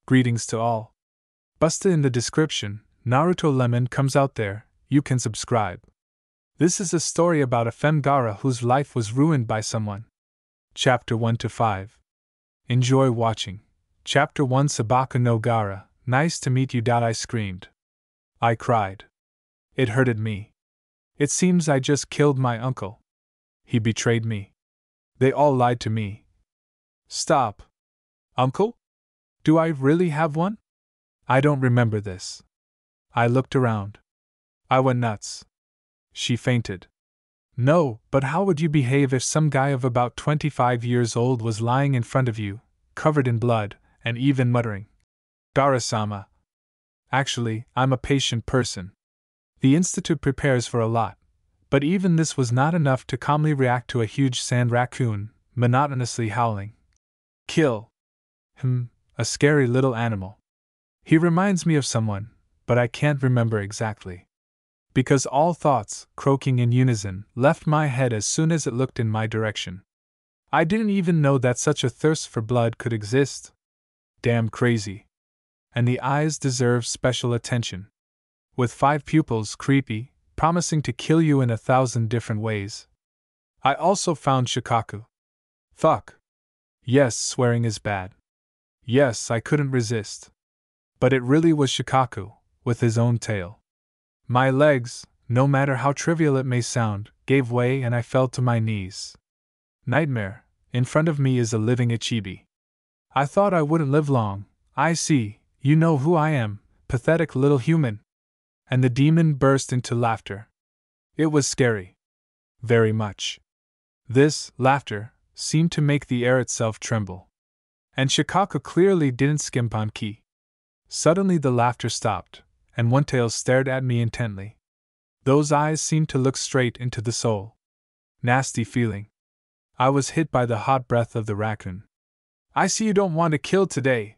Greetings to all. Busted in the description, Naruto Lemon comes out there, you can subscribe. This is a story about a femme Gaara whose life was ruined by someone. Chapter 1 to 5. Enjoy watching. Chapter 1 Sabaka no Gaara, nice to meet you. I screamed. I cried. It hurted me. It seems I just killed my uncle. He betrayed me. They all lied to me. Stop. Uncle? Do I really have one? I don't remember this. I looked around. I went nuts. She fainted. No, but how would you behave if some guy of about 25 years old was lying in front of you, covered in blood, and even muttering, Gaara-sama. Actually, I'm a patient person. The Institute prepares for a lot, but even this was not enough to calmly react to a huge sand raccoon, monotonously howling. Kill. A scary little animal. He reminds me of someone, but I can't remember exactly. Because all thoughts, croaking in unison, left my head as soon as it looked in my direction. I didn't even know that such a thirst for blood could exist. Damn crazy. And the eyes deserve special attention. With 5 pupils, creepy, promising to kill you in 1,000 different ways. I also found Shikaku. Fuck. Yes, swearing is bad. Yes, I couldn't resist. But it really was Shikaku, with his own tail. My legs, no matter how trivial it may sound, gave way and I fell to my knees. Nightmare, in front of me is a living Ichibi. I thought I wouldn't live long. I see, you know who I am, pathetic little human. And the demon burst into laughter. It was scary. Very much. This laughter seemed to make the air itself tremble. And Shikaku clearly didn't skimp on ki. Suddenly the laughter stopped, and One Tail stared at me intently. Those eyes seemed to look straight into the soul. Nasty feeling. I was hit by the hot breath of the raccoon. I see you don't want to kill today.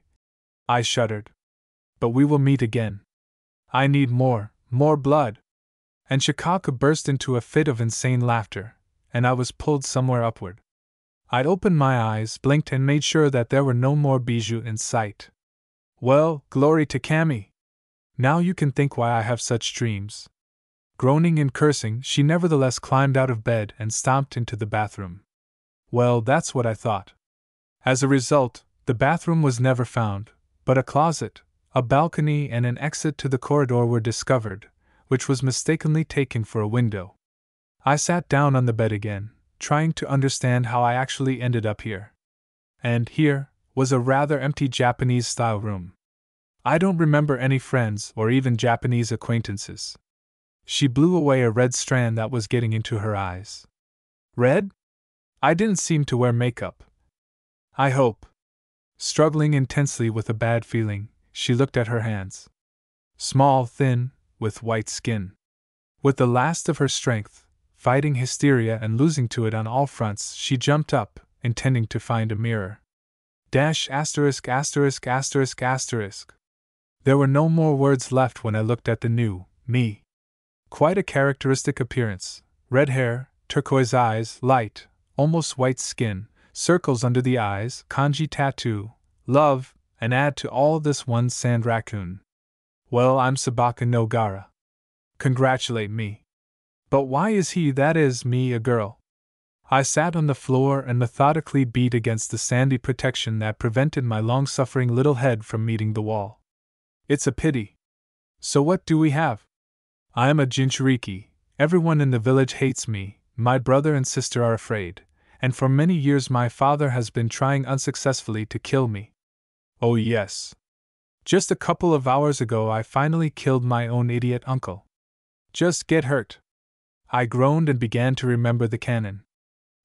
I shuddered. But we will meet again. I need more blood. And Shikaku burst into a fit of insane laughter, and I was pulled somewhere upward. I'd opened my eyes, blinked, and made sure that there were no more bijou in sight. Well, glory to Kami! Now you can think why I have such dreams. Groaning and cursing, she nevertheless climbed out of bed and stomped into the bathroom. Well, that's what I thought. As a result, the bathroom was never found, but a closet, a balcony, and an exit to the corridor were discovered, which was mistakenly taken for a window. I sat down on the bed again, trying to understand how I actually ended up here. And here was a rather empty Japanese-style room. I don't remember any friends or even Japanese acquaintances. She blew away a red strand that was getting into her eyes. Red? I didn't seem to wear makeup. I hope. Struggling intensely with a bad feeling, she looked at her hands. Small, thin, with white skin. With the last of her strength, fighting hysteria and losing to it on all fronts, she jumped up, intending to find a mirror. ********. There were no more words left when I looked at the new me. Quite a characteristic appearance. Red hair, turquoise eyes, light, almost white skin, circles under the eyes, kanji tattoo, love, and add to all this one sand raccoon. Well, I'm Sabaka no Gaara. Congratulate me. But why is he, that is, me, a girl? I sat on the floor and methodically beat against the sandy protection that prevented my long-suffering little head from meeting the wall. It's a pity. So what do we have? I am a Jinchuriki. Everyone in the village hates me, my brother and sister are afraid, and for many years my father has been trying unsuccessfully to kill me. Oh yes. Just a couple of hours ago I finally killed my own idiot uncle. Just get hurt. I groaned and began to remember the canon.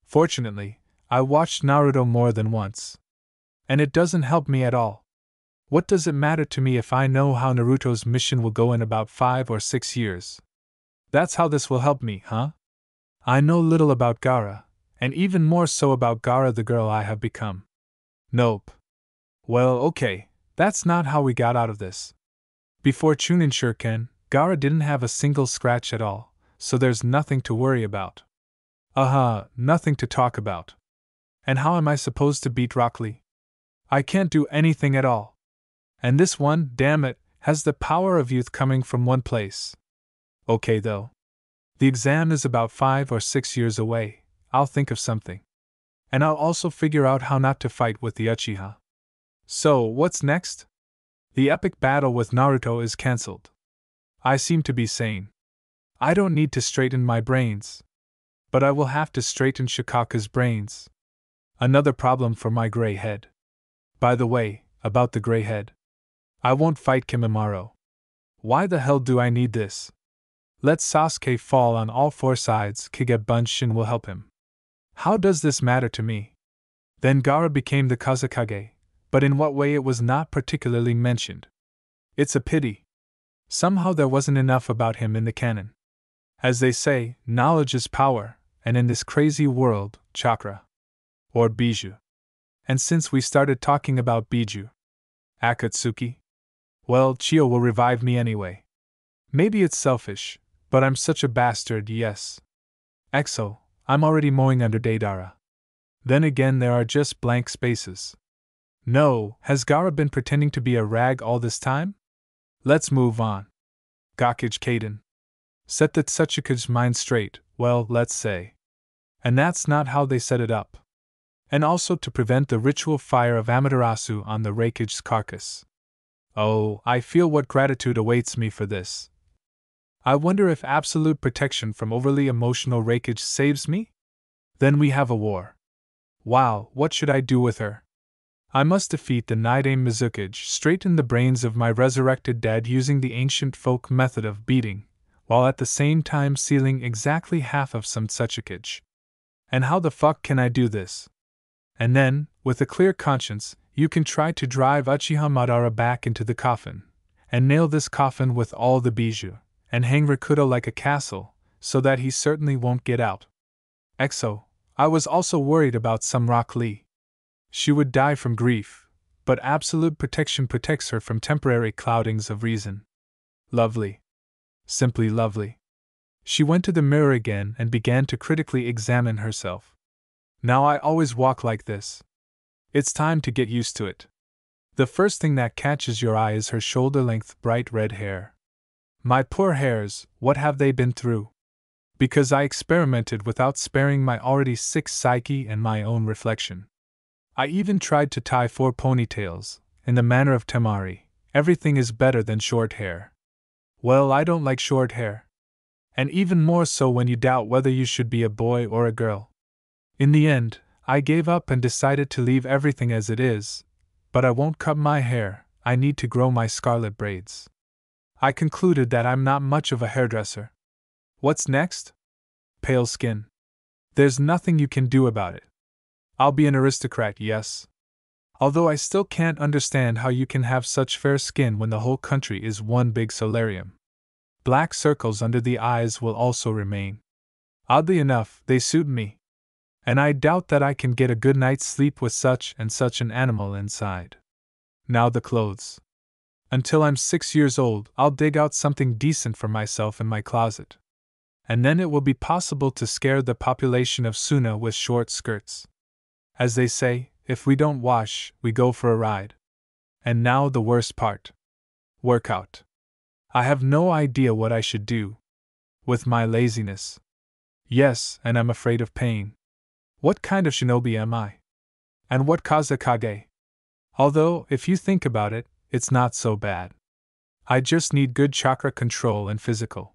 Fortunately, I watched Naruto more than once. And it doesn't help me at all. What does it matter to me if I know how Naruto's mission will go in about 5 or 6 years? That's how this will help me, huh? I know little about Gaara, and even more so about Gaara the girl I have become. Nope. Well, okay, that's not how we got out of this. Before Chunin Shuriken, Gaara didn't have a single scratch at all. So there's nothing to worry about. Nothing to talk about. And how am I supposed to beat Rock Lee? I can't do anything at all. And this one, damn it, has the power of youth coming from one place. Okay though. The exam is about 5 or 6 years away. I'll think of something. And I'll also figure out how not to fight with the Uchiha. So, what's next? The epic battle with Naruto is cancelled. I seem to be sane. I don't need to straighten my brains. But I will have to straighten Shikaka's brains. Another problem for my gray head. By the way, about the gray head. I won't fight Kimimaro. Why the hell do I need this? Let Sasuke fall on all 4 sides, Kage Bunshin will help him. How does this matter to me? Then Gaara became the Kazekage, but in what way it was not particularly mentioned. It's a pity. Somehow there wasn't enough about him in the canon. As they say, knowledge is power, and in this crazy world, chakra. Or Biju. And since we started talking about Biju, Akatsuki? Well, Chio will revive me anyway. Maybe it's selfish, but I'm such a bastard, yes. Exo, I'm already mowing under Deidara. Then again there are just blank spaces. No, has Gaara been pretending to be a rag all this time? Let's move on. Gakage Kaden. Set the Tsuchika's mind straight, well, let's say. And that's not how they set it up. And also to prevent the ritual fire of Amaterasu on the Raikage's carcass. Oh, I feel what gratitude awaits me for this. I wonder if absolute protection from overly emotional Raikage saves me? Then we have a war. Wow, what should I do with her? I must defeat the Nidame Mizukage, straighten the brains of my resurrected dad using the ancient folk method of beating, while at the same time sealing exactly half of some Tsuchikage. And how the fuck can I do this? And then, with a clear conscience, you can try to drive Uchiha Madara back into the coffin, and nail this coffin with all the Biju, and hang Rakuto like a castle, so that he certainly won't get out. Exo, I was also worried about some Rock Lee. She would die from grief, but absolute protection protects her from temporary cloudings of reason. Lovely. Simply lovely. She went to the mirror again and began to critically examine herself. Now I always walk like this. It's time to get used to it. The first thing that catches your eye is her shoulder-length bright red hair. My poor hairs, what have they been through? Because I experimented without sparing my already sick psyche and my own reflection. I even tried to tie 4 ponytails, in the manner of Temari. Everything is better than short hair. Well, I don't like short hair. And even more so when you doubt whether you should be a boy or a girl. In the end, I gave up and decided to leave everything as it is, but I won't cut my hair, I need to grow my scarlet braids. I concluded that I'm not much of a hairdresser. What's next? Pale skin. There's nothing you can do about it. I'll be an aristocrat, yes. Although I still can't understand how you can have such fair skin when the whole country is one big solarium. Black circles under the eyes will also remain. Oddly enough, they suit me. And I doubt that I can get a good night's sleep with such and such an animal inside. Now the clothes. Until I'm 6 years old, I'll dig out something decent for myself in my closet. And then it will be possible to scare the population of Suna with short skirts. As they say, if we don't wash, we go for a ride. And now the worst part. Workout. I have no idea what I should do. With my laziness. Yes, and I'm afraid of pain. What kind of shinobi am I? And what Kazekage? Although, if you think about it, it's not so bad. I just need good chakra control and physical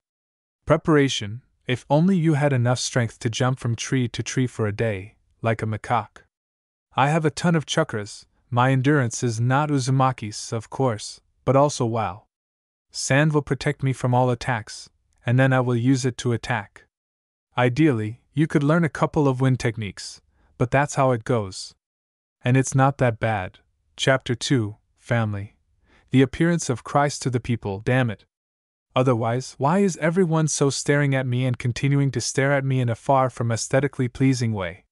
preparation, if only you had enough strength to jump from tree to tree for a day, like a macaque. I have a ton of chakras, my endurance is not Uzumaki's, of course, but also wow. Sand will protect me from all attacks, and then I will use it to attack. Ideally, you could learn a couple of wind techniques, but that's how it goes. And it's not that bad. Chapter 2, Family. The appearance of Christ to the people, damn it. Otherwise, why is everyone so staring at me and continuing to stare at me in a far from aesthetically pleasing way?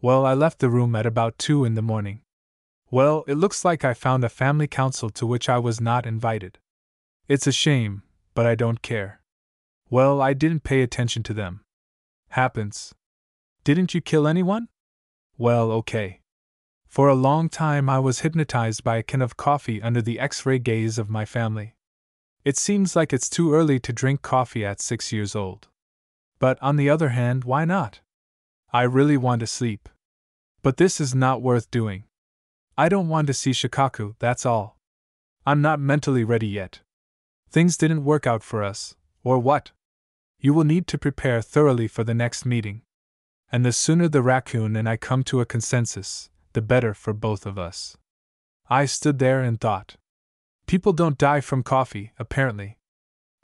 Well, I left the room at about 2 in the morning. Well, it looks like I found a family council to which I was not invited. It's a shame, but I don't care. Well, I didn't pay attention to them. Happens. Didn't you kill anyone? Well, okay. For a long time I was hypnotized by a can of coffee under the X-ray gaze of my family. It seems like it's too early to drink coffee at 6 years old. But on the other hand, why not? I really want to sleep. But this is not worth doing. I don't want to see Shikaku, that's all. I'm not mentally ready yet. Things didn't work out for us, or what? You will need to prepare thoroughly for the next meeting. And the sooner the raccoon and I come to a consensus, the better for both of us. I stood there and thought. People don't die from coffee, apparently.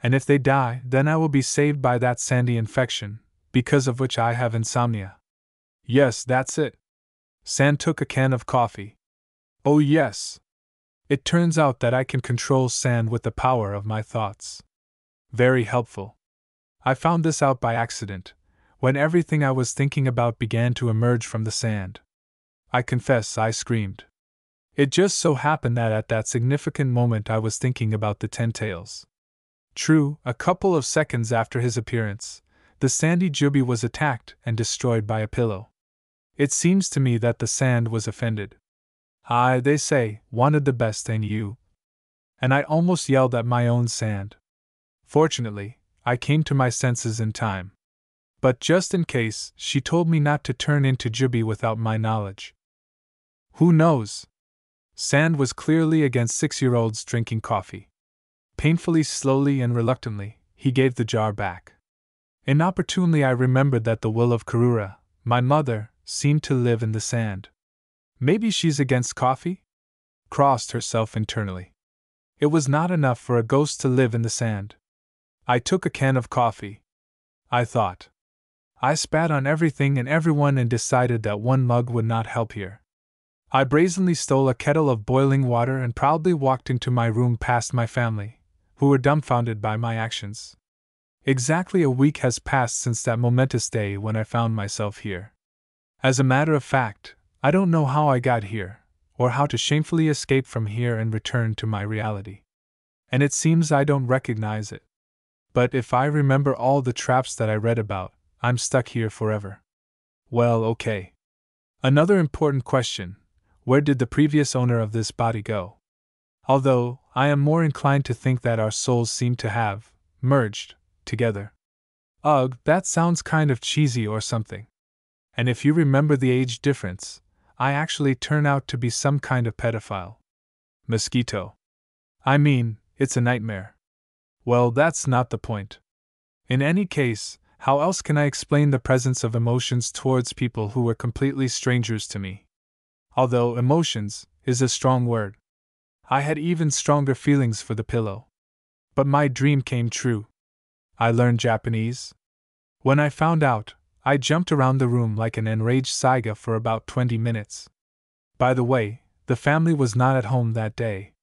And if they die, then I will be saved by that sandy infection, because of which I have insomnia. Yes, that's it. San took a can of coffee. Oh yes. It turns out that I can control sand with the power of my thoughts. Very helpful. I found this out by accident, when everything I was thinking about began to emerge from the sand. I confess I screamed. It just so happened that at that significant moment I was thinking about the 10 tails. True, a couple of seconds after his appearance, the sandy jubi was attacked and destroyed by a pillow. It seems to me that the sand was offended. I, they say, wanted the best in you. And I almost yelled at my own sand. Fortunately, I came to my senses in time. But just in case, she told me not to turn into jubi without my knowledge. Who knows? Sand was clearly against 6-year-olds drinking coffee. Painfully, slowly, and reluctantly, he gave the jar back. Inopportunely, I remembered that the will of Karura, my mother, seemed to live in the sand. Maybe she's against coffee? Crossed herself internally. It was not enough for a ghost to live in the sand. I took a can of coffee. I thought. I spat on everything and everyone and decided that one mug would not help here. I brazenly stole a kettle of boiling water and proudly walked into my room past my family, who were dumbfounded by my actions. Exactly a week has passed since that momentous day when I found myself here. As a matter of fact, I don't know how I got here, or how to shamefully escape from here and return to my reality. And it seems I don't recognize it. But if I remember all the traps that I read about, I'm stuck here forever. Well, okay. Another important question: where did the previous owner of this body go? Although, I am more inclined to think that our souls seem to have merged together. Ugh, that sounds kind of cheesy or something. And if you remember the age difference, I actually turn out to be some kind of pedophile. Mosquito. I mean, it's a nightmare. Well, that's not the point. In any case, how else can I explain the presence of emotions towards people who were completely strangers to me? Although emotions is a strong word. I had even stronger feelings for the pillow. But my dream came true. I learned Japanese. When I found out, I jumped around the room like an enraged saiga for about 20 minutes. By the way, the family was not at home that day.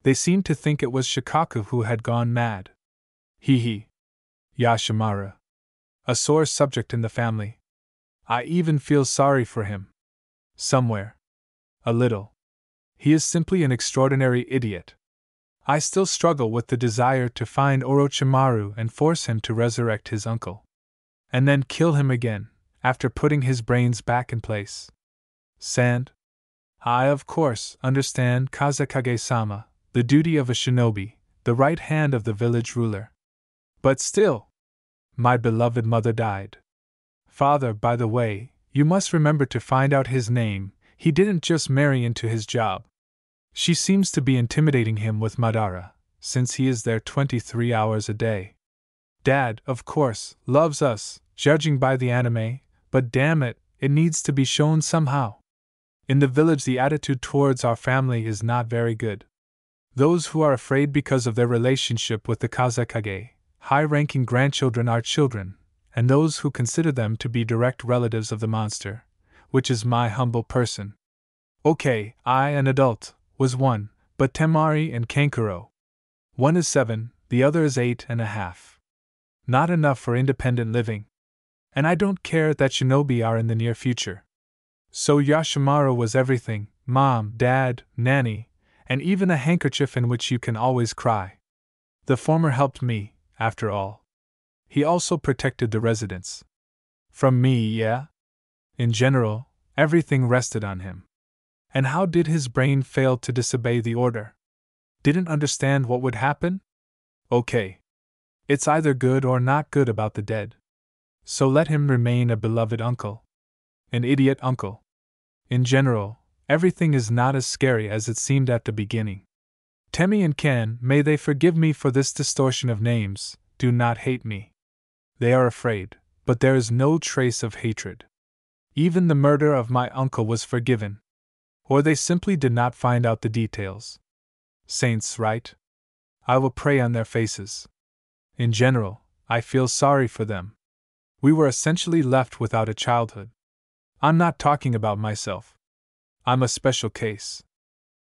They seemed to think it was Shikaku who had gone mad. Hee. Yashimaru. A sore subject in the family. I even feel sorry for him. Somewhere. A little. He is simply an extraordinary idiot. I still struggle with the desire to find Orochimaru and force him to resurrect his uncle. And then kill him again, after putting his brains back in place. Sand? I, of course, understand Kazekage-sama, the duty of a shinobi, the right hand of the village ruler. But still, my beloved mother died. Father, by the way, you must remember to find out his name. He didn't just marry into his job. She seems to be intimidating him with Madara, since he is there 23 hours a day. Dad, of course, loves us, judging by the anime, but damn it, it needs to be shown somehow. In the village, the attitude towards our family is not very good. Those who are afraid because of their relationship with the Kazekage, high-ranking grandchildren, are children, and those who consider them to be direct relatives of the monster, which is my humble person. Okay, I, an adult, was 1, but Temari and Kankuro. One is 7, the other is 8.5. Not enough for independent living. And I don't care that shinobi are in the near future. So Yashimaru was everything: mom, dad, nanny, and even a handkerchief in which you can always cry. The former helped me, after all. He also protected the residents. From me, yeah? In general, everything rested on him. And how did his brain fail to disobey the order? Didn't understand what would happen? Okay. It's either good or not good about the dead. So let him remain a beloved uncle. An idiot uncle. In general, everything is not as scary as it seemed at the beginning. Temi and Ken, may they forgive me for this distortion of names, do not hate me. They are afraid, but there is no trace of hatred. Even the murder of my uncle was forgiven. Or they simply did not find out the details. Saints, right? I will pray on their faces. In general, I feel sorry for them. We were essentially left without a childhood. I'm not talking about myself. I'm a special case.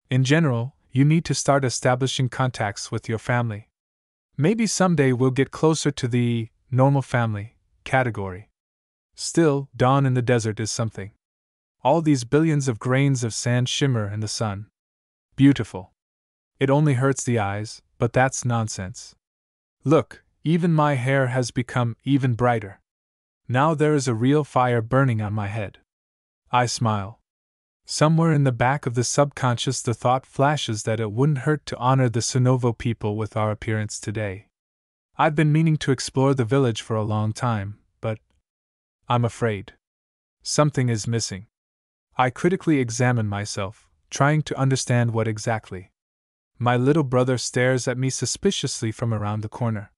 In general, you need to start establishing contacts with your family. Maybe someday we'll get closer to the normal family category. Still, dawn in the desert is something. All these billions of grains of sand shimmer in the sun. Beautiful. It only hurts the eyes, but that's nonsense. Look, even my hair has become even brighter. Now there is a real fire burning on my head. I smile. Somewhere in the back of the subconscious the thought flashes that it wouldn't hurt to honor the Sunovo people with our appearance today. I've been meaning to explore the village for a long time, but I'm afraid something is missing. I critically examine myself, trying to understand what exactly. My little brother stares at me suspiciously from around the corner.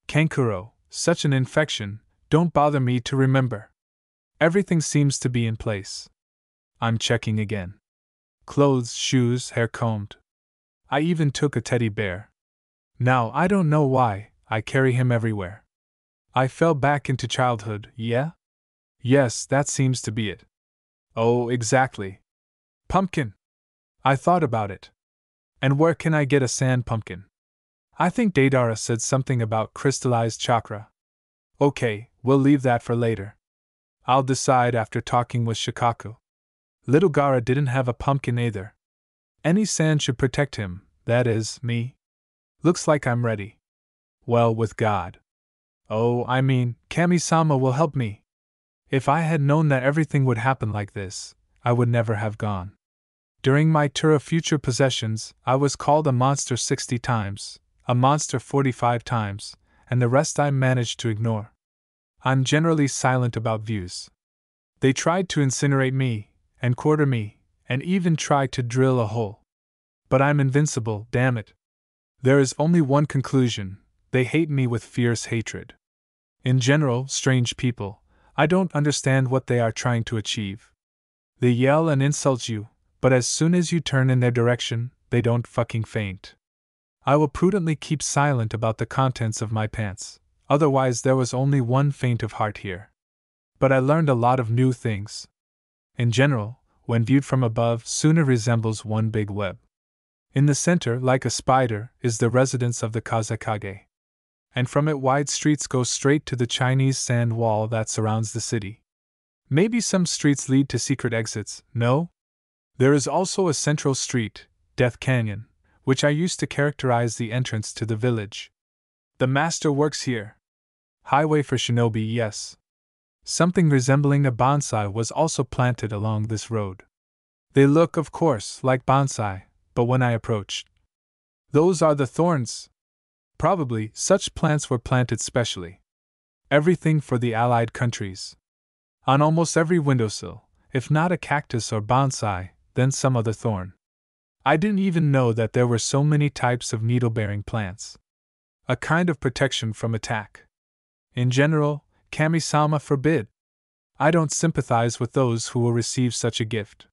Kankuro, such an infection, don't bother me to remember. Everything seems to be in place. I'm checking again. Clothes, shoes, hair combed. I even took a teddy bear. Now I don't know why, I carry him everywhere. I fell back into childhood, yeah? Yes, that seems to be it. Oh, exactly. Pumpkin. I thought about it. And where can I get a sand pumpkin? I think Deidara said something about crystallized chakra. Okay, we'll leave that for later. I'll decide after talking with Shikaku. Little Gaara didn't have a pumpkin either. Any sand should protect him, that is, me. Looks like I'm ready. Well, with God. Oh, I mean, Kami-sama will help me. If I had known that everything would happen like this, I would never have gone. During my tour of future possessions, I was called a monster 60 times, a monster 45 times, and the rest I managed to ignore. I'm generally silent about views. They tried to incinerate me, and quarter me, and even tried to drill a hole. But I'm invincible, damn it. There is only one conclusion: they hate me with fierce hatred. In general, strange people, I don't understand what they are trying to achieve. They yell and insult you, but as soon as you turn in their direction, they don't fucking faint. I will prudently keep silent about the contents of my pants, otherwise there was only one faint of heart here. But I learned a lot of new things. In general, when viewed from above, Suna resembles one big web. In the center, like a spider, is the residence of the Kazekage. And from it wide streets go straight to the Chinese sand wall that surrounds the city. Maybe some streets lead to secret exits, no? There is also a central street, Death Canyon, which I used to characterize the entrance to the village. The master works here. Highway for shinobi, yes. Something resembling a bonsai was also planted along this road. They look, of course, like bonsai, but when I approached, those are the thorns. Probably, such plants were planted specially. Everything for the allied countries. On almost every windowsill, if not a cactus or bonsai, then some other thorn. I didn't even know that there were so many types of needle-bearing plants. A kind of protection from attack. In general, Kami-sama forbid. I don't sympathize with those who will receive such a gift.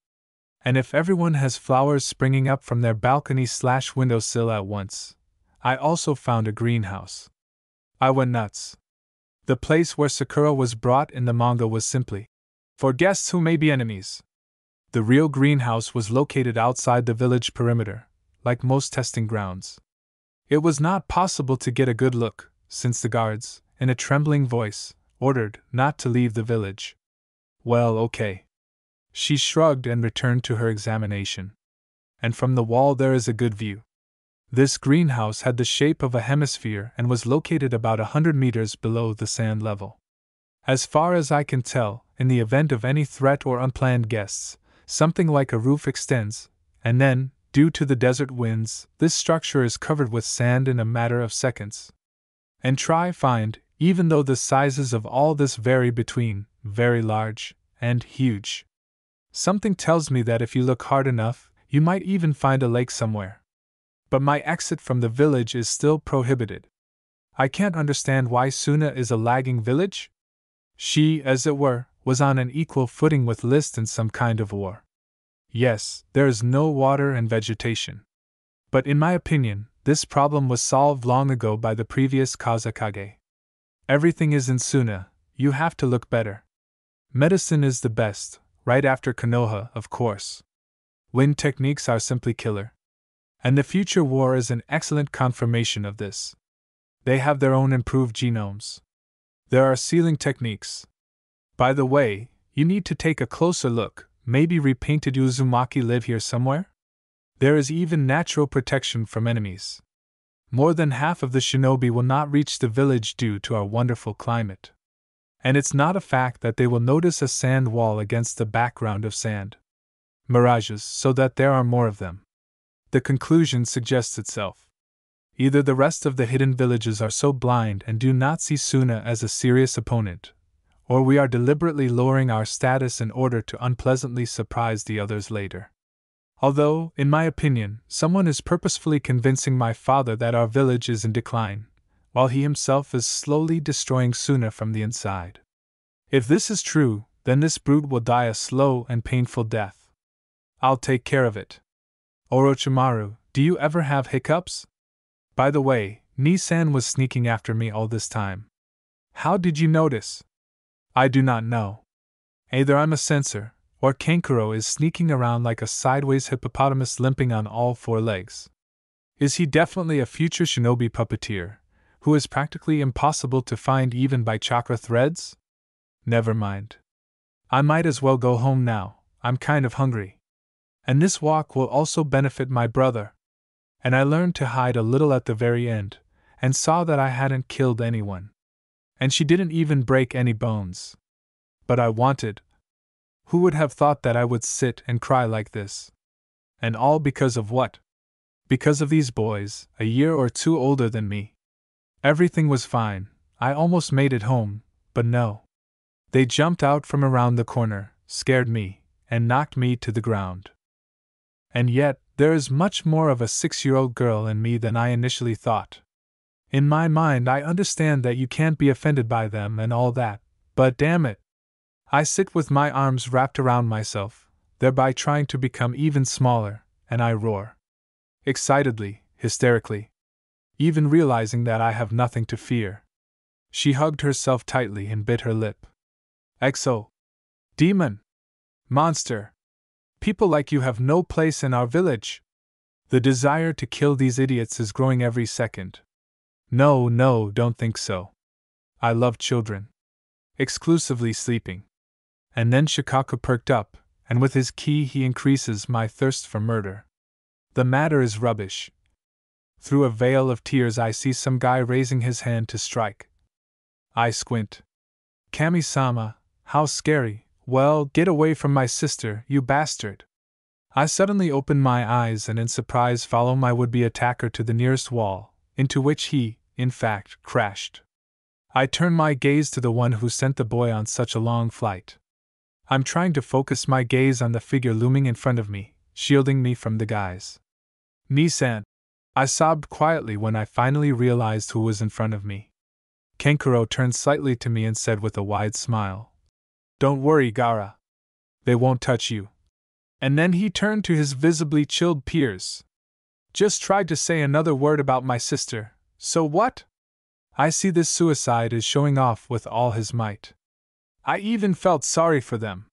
And if everyone has flowers springing up from their balcony/windowsill at once, I also found a greenhouse. I went nuts. The place where Sakura was brought in the manga was simply for guests who may be enemies. The real greenhouse was located outside the village perimeter, like most testing grounds. It was not possible to get a good look, since the guards, in a trembling voice, ordered not to leave the village. Well, okay. She shrugged and returned to her examination. And from the wall there is a good view. This greenhouse had the shape of a hemisphere and was located about 100 meters below the sand level. As far as I can tell, in the event of any threat or unplanned guests, something like a roof extends, and then, due to the desert winds, this structure is covered with sand in a matter of seconds. And find, even though the sizes of all this vary between very large and huge. Something tells me that if you look hard enough, you might even find a lake somewhere. But my exit from the village is still prohibited. I can't understand why Suna is a lagging village. She, as it were, was on an equal footing with List in some kind of war. Yes, there is no water and vegetation. But in my opinion, this problem was solved long ago by the previous Kazekage. Everything is in Suna, you have to look better. Medicine is the best, right after Konoha, of course. Wind techniques are simply killer. And the future war is an excellent confirmation of this. They have their own improved genomes. There are sealing techniques. By the way, you need to take a closer look. Maybe repainted Uzumaki live here somewhere? There is even natural protection from enemies. More than half of the shinobi will not reach the village due to our wonderful climate. And it's not a fact that they will notice a sand wall against the background of sand. Mirages, so that there are more of them. The conclusion suggests itself. Either the rest of the hidden villages are so blind and do not see Suna as a serious opponent, or we are deliberately lowering our status in order to unpleasantly surprise the others later. Although, in my opinion, someone is purposefully convincing my father that our village is in decline, while he himself is slowly destroying Suna from the inside. If this is true, then this brute will die a slow and painful death. I'll take care of it. Orochimaru, do you ever have hiccups? By the way, Ni-san was sneaking after me all this time. How did you notice? I do not know. Either I'm a censor, or Kankuro is sneaking around like a sideways hippopotamus limping on all four legs. Is he definitely a future shinobi puppeteer, who is practically impossible to find even by chakra threads? Never mind. I might as well go home now, I'm kind of hungry. And this walk will also benefit my brother. And I learned to hide a little at the very end, and saw that I hadn't killed anyone. And she didn't even break any bones. But I wanted. Who would have thought that I would sit and cry like this? And all because of what? Because of these boys, a year or two older than me. Everything was fine, I almost made it home, but no. They jumped out from around the corner, scared me, and knocked me to the ground. And yet, there is much more of a 6-year-old girl in me than I initially thought. In my mind, I understand that you can't be offended by them and all that, but damn it. I sit with my arms wrapped around myself, thereby trying to become even smaller, and I roar. Excitedly, hysterically. Even realizing that I have nothing to fear. She hugged herself tightly and bit her lip. Exo. Demon. Monster. People like you have no place in our village. The desire to kill these idiots is growing every second. No, don't think so. I love children. Exclusively sleeping. And then Shikaku perked up, and with his ki he increases my thirst for murder. The matter is rubbish. Through a veil of tears I see some guy raising his hand to strike. I squint. Kami-sama, how scary. Well, get away from my sister, you bastard. I suddenly open my eyes and in surprise follow my would-be attacker to the nearest wall, into which he, in fact, crashed. I turn my gaze to the one who sent the boy on such a long flight. I'm trying to focus my gaze on the figure looming in front of me, shielding me from the guys. Ni-san. I sobbed quietly when I finally realized who was in front of me. Kankuro turned slightly to me and said with a wide smile, "Don't worry, Gaara. They won't touch you." And then he turned to his visibly chilled peers. "Just tried to say another word about my sister, so what? I see this suicide is showing off with all his might. I even felt sorry for them.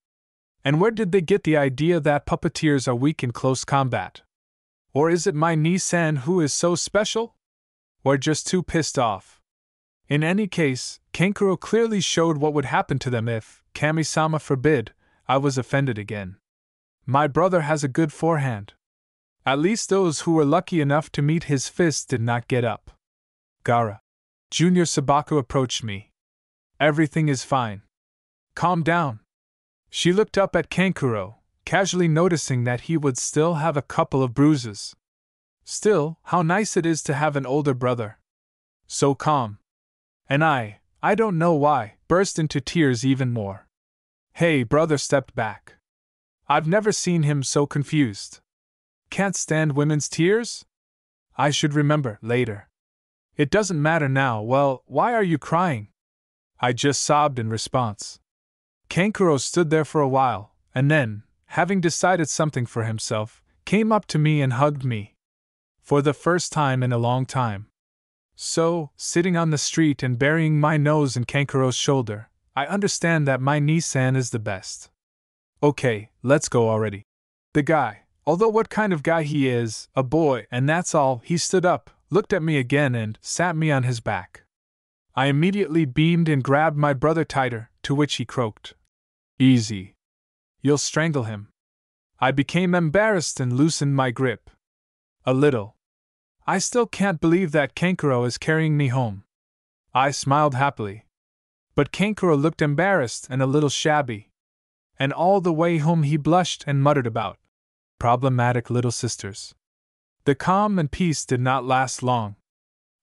And where did they get the idea that puppeteers are weak in close combat? Or is it my Ni-san who is so special? Or just too pissed off? In any case, Kankuro clearly showed what would happen to them if, Kami-sama forbid, I was offended again. My brother has a good forehand. At least those who were lucky enough to meet his fist did not get up. Gaara. Junior Sabaku approached me. Everything is fine. Calm down. She looked up at Kankuro, casually noticing that he would still have a couple of bruises. Still, how nice it is to have an older brother. So calm. And I don't know why, burst into tears even more. Hey, brother stepped back. I've never seen him so confused. Can't stand women's tears? I should remember, later. It doesn't matter now. Well, why are you crying? I just sobbed in response. Kankuro stood there for a while, and then, having decided something for himself, came up to me and hugged me. For the first time in a long time. So, sitting on the street and burying my nose in Kankuro's shoulder, I understand that my Nissan is the best. Okay, let's go already. The guy, although what kind of guy he is, a boy, and that's all, he stood up, looked at me again and sat me on his back. I immediately beamed and grabbed my brother tighter, to which he croaked. Easy. You'll strangle him. I became embarrassed and loosened my grip. A little. I still can't believe that Kankuro is carrying me home. I smiled happily. But Kankuro looked embarrassed and a little shabby. And all the way home he blushed and muttered about problematic little sisters. The calm and peace did not last long.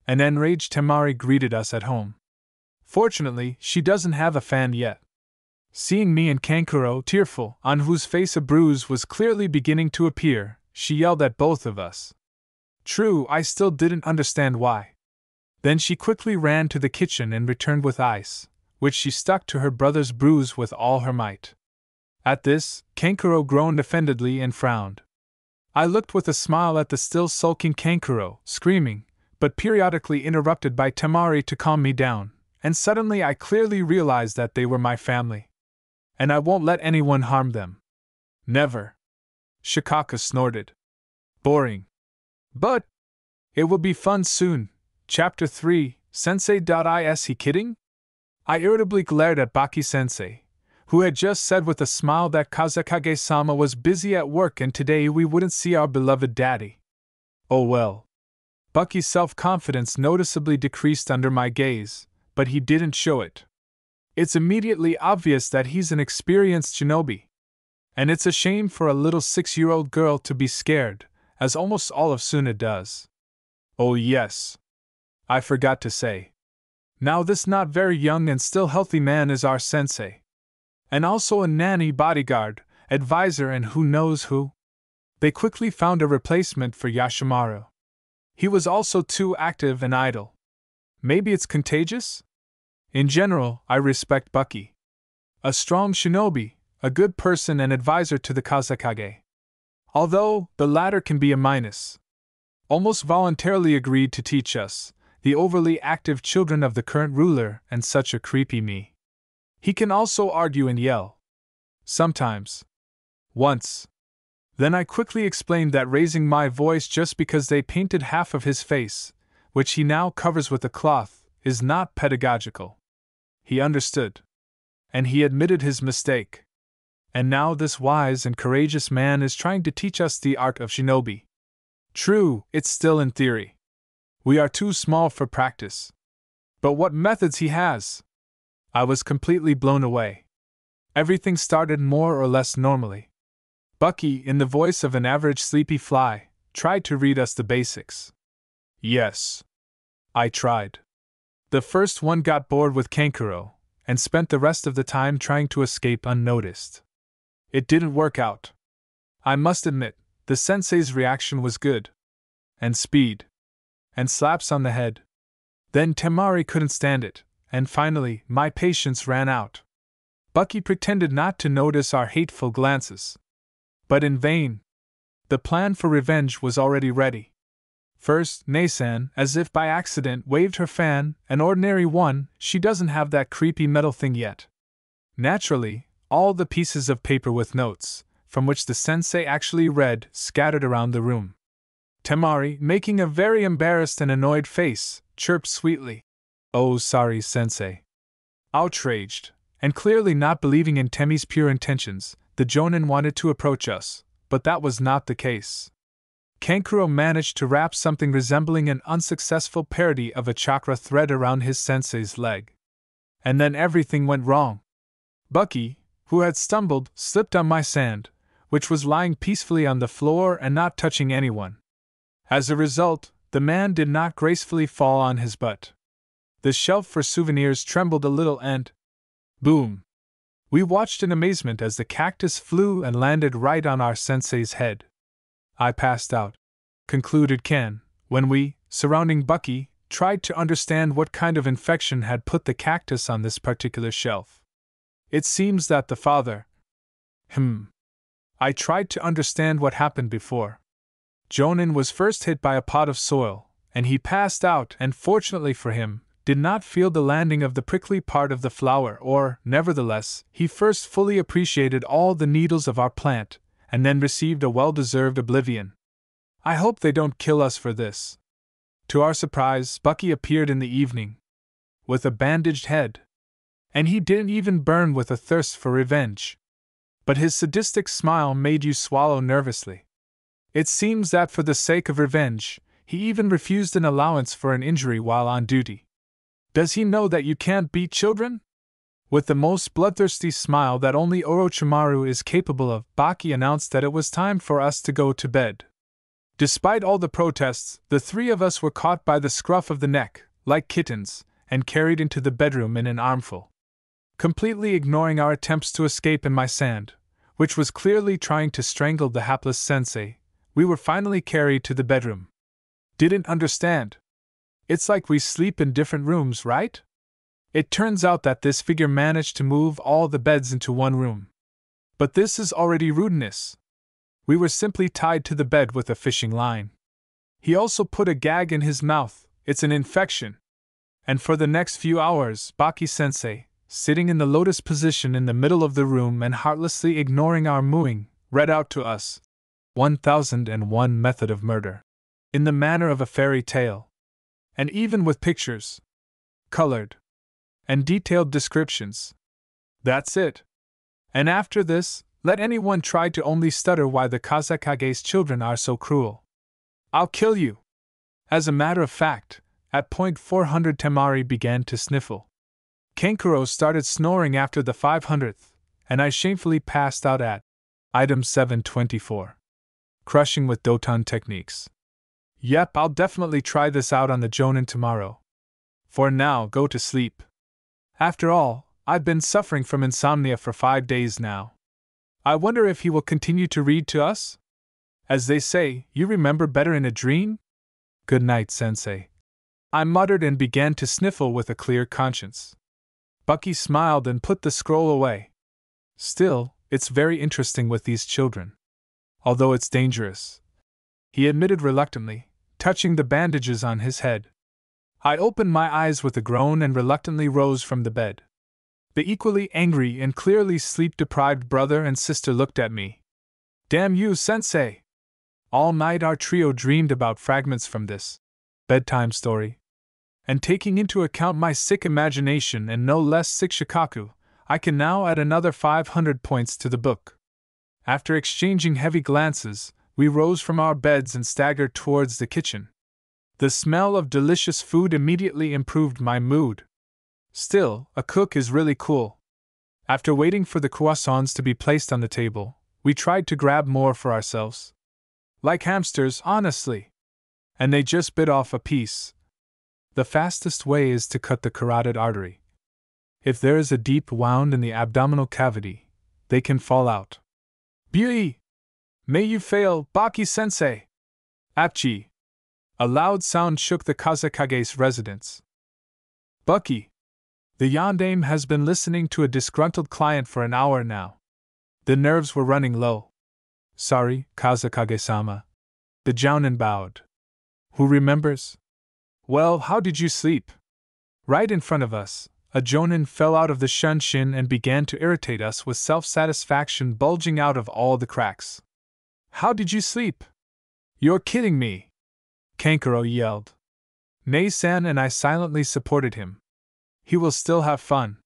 An enraged Temari greeted us at home. Fortunately, she doesn't have a fan yet. Seeing me and Kankuro tearful, on whose face a bruise was clearly beginning to appear, she yelled at both of us. True, I still didn't understand why. Then she quickly ran to the kitchen and returned with ice, which she stuck to her brother's bruise with all her might. At this, Kankuro groaned offendedly and frowned. I looked with a smile at the still sulking Kankuro, screaming, but periodically interrupted by Temari to calm me down, and suddenly I clearly realized that they were my family. And I won't let anyone harm them. Never. Shikaka snorted. Boring. But it will be fun soon. Chapter 3, Sensei.is he kidding? I irritably glared at Baki-sensei, who had just said with a smile that Kazekage-sama was busy at work and today we wouldn't see our beloved daddy. Oh well. Bucky's self-confidence noticeably decreased under my gaze, but he didn't show it. It's immediately obvious that he's an experienced shinobi. And it's a shame for a little 6-year-old girl to be scared, as almost all of Suna does. Oh yes. I forgot to say. Now this not very young and still healthy man is our sensei. And also a nanny bodyguard, advisor and who knows who. They quickly found a replacement for Yashimaru. He was also too active and idle. Maybe it's contagious? In general, I respect Bucky. A strong shinobi, a good person and advisor to the Kazekage. Although, the latter can be a minus. Almost voluntarily agreed to teach us, the overly active children of the current ruler and such a creepy me. He can also argue and yell. Sometimes. Once. Then I quickly explained that raising my voice just because they painted half of his face, which he now covers with a cloth, is not pedagogical. He understood. And he admitted his mistake. And now this wise and courageous man is trying to teach us the art of shinobi. True, it's still in theory. We are too small for practice. But what methods he has! I was completely blown away. Everything started more or less normally. Bucky, in the voice of an average sleepy fly, tried to read us the basics. Yes. I tried. The first one got bored with Kankuro, and spent the rest of the time trying to escape unnoticed. It didn't work out. I must admit, the sensei's reaction was good. And speed. And slaps on the head. Then Temari couldn't stand it, and finally, my patience ran out. Bucky pretended not to notice our hateful glances. But in vain. The plan for revenge was already ready. First, Nasan, as if by accident, waved her fan, an ordinary one, she doesn't have that creepy metal thing yet. Naturally, all the pieces of paper with notes, from which the sensei actually read, scattered around the room. Temari, making a very embarrassed and annoyed face, chirped sweetly. Oh, sorry, sensei. Outraged, and clearly not believing in Temi's pure intentions, the Jonin wanted to approach us, but that was not the case. Kankuro managed to wrap something resembling an unsuccessful parody of a chakra thread around his sensei's leg. And then everything went wrong. Bucky, who had stumbled, slipped on my sand, which was lying peacefully on the floor and not touching anyone. As a result, the man did not gracefully fall on his butt. The shelf for souvenirs trembled a little and… boom! We watched in amazement as the cactus flew and landed right on our sensei's head. I passed out, concluded Ken, when we, surrounding Bucky, tried to understand what kind of infection had put the cactus on this particular shelf. It seems that the father… I tried to understand what happened before. Jonin was first hit by a pot of soil, and he passed out and, fortunately for him, did not feel the landing of the prickly part of the flower, or, nevertheless, he first fully appreciated all the needles of our plant, and then received a well-deserved oblivion. I hope they don't kill us for this. To our surprise, Bucky appeared in the evening, with a bandaged head. And he didn't even burn with a thirst for revenge. But his sadistic smile made you swallow nervously. It seems that for the sake of revenge, he even refused an allowance for an injury while on duty. Does he know that you can't beat children? With the most bloodthirsty smile that only Orochimaru is capable of, Baki announced that it was time for us to go to bed. Despite all the protests, the three of us were caught by the scruff of the neck, like kittens, and carried into the bedroom in an armful. Completely ignoring our attempts to escape in my sand, which was clearly trying to strangle the hapless sensei, we were finally carried to the bedroom. Didn't understand. It's like we sleep in different rooms, right? It turns out that this figure managed to move all the beds into one room. But this is already rudeness. We were simply tied to the bed with a fishing line. He also put a gag in his mouth, it's an infection. And for the next few hours, Baki-sensei, sitting in the lotus position in the middle of the room and heartlessly ignoring our mooing, read out to us 1001 Method of Murder, in the manner of a fairy tale. And even with pictures, colored, and detailed descriptions. That's it. And after this, let anyone try to only stutter why the Kazekage's children are so cruel. I'll kill you. As a matter of fact, at point 400 Temari began to sniffle. Kankuro started snoring after the 500th, and I shamefully passed out at item 724. Crushing with Doton techniques. Yep, I'll definitely try this out on the Jonin tomorrow. For now, go to sleep. After all, I've been suffering from insomnia for 5 days now. I wonder if he will continue to read to us? As they say, you remember better in a dream? Good night, sensei. I muttered and began to sniffle with a clear conscience. Bucky smiled and put the scroll away. Still, it's very interesting with these children. Although it's dangerous, he admitted reluctantly, touching the bandages on his head. I opened my eyes with a groan and reluctantly rose from the bed. The equally angry and clearly sleep-deprived brother and sister looked at me. Damn you, sensei! All night our trio dreamed about fragments from this bedtime story. And taking into account my sick imagination and no less sick shikaku, I can now add another 500 points to the book. After exchanging heavy glances, we rose from our beds and staggered towards the kitchen. The smell of delicious food immediately improved my mood. Still, a cook is really cool. After waiting for the croissants to be placed on the table, we tried to grab more for ourselves. Like hamsters, honestly. And they just bit off a piece. The fastest way is to cut the carotid artery. If there is a deep wound in the abdominal cavity, they can fall out. Bui! May you fail, Baki-sensei! Apchi! A loud sound shook the Kazekage's residence. Bucky! The yondaime has been listening to a disgruntled client for an hour now. The nerves were running low. Sorry, Kazekage-sama. The jounin bowed. Who remembers? Well, how did you sleep? Right in front of us, a jonin fell out of the shunshin and began to irritate us with self-satisfaction bulging out of all the cracks. How did you sleep? You're kidding me! Kankuro yelled. Nei-san and I silently supported him. He will still have fun.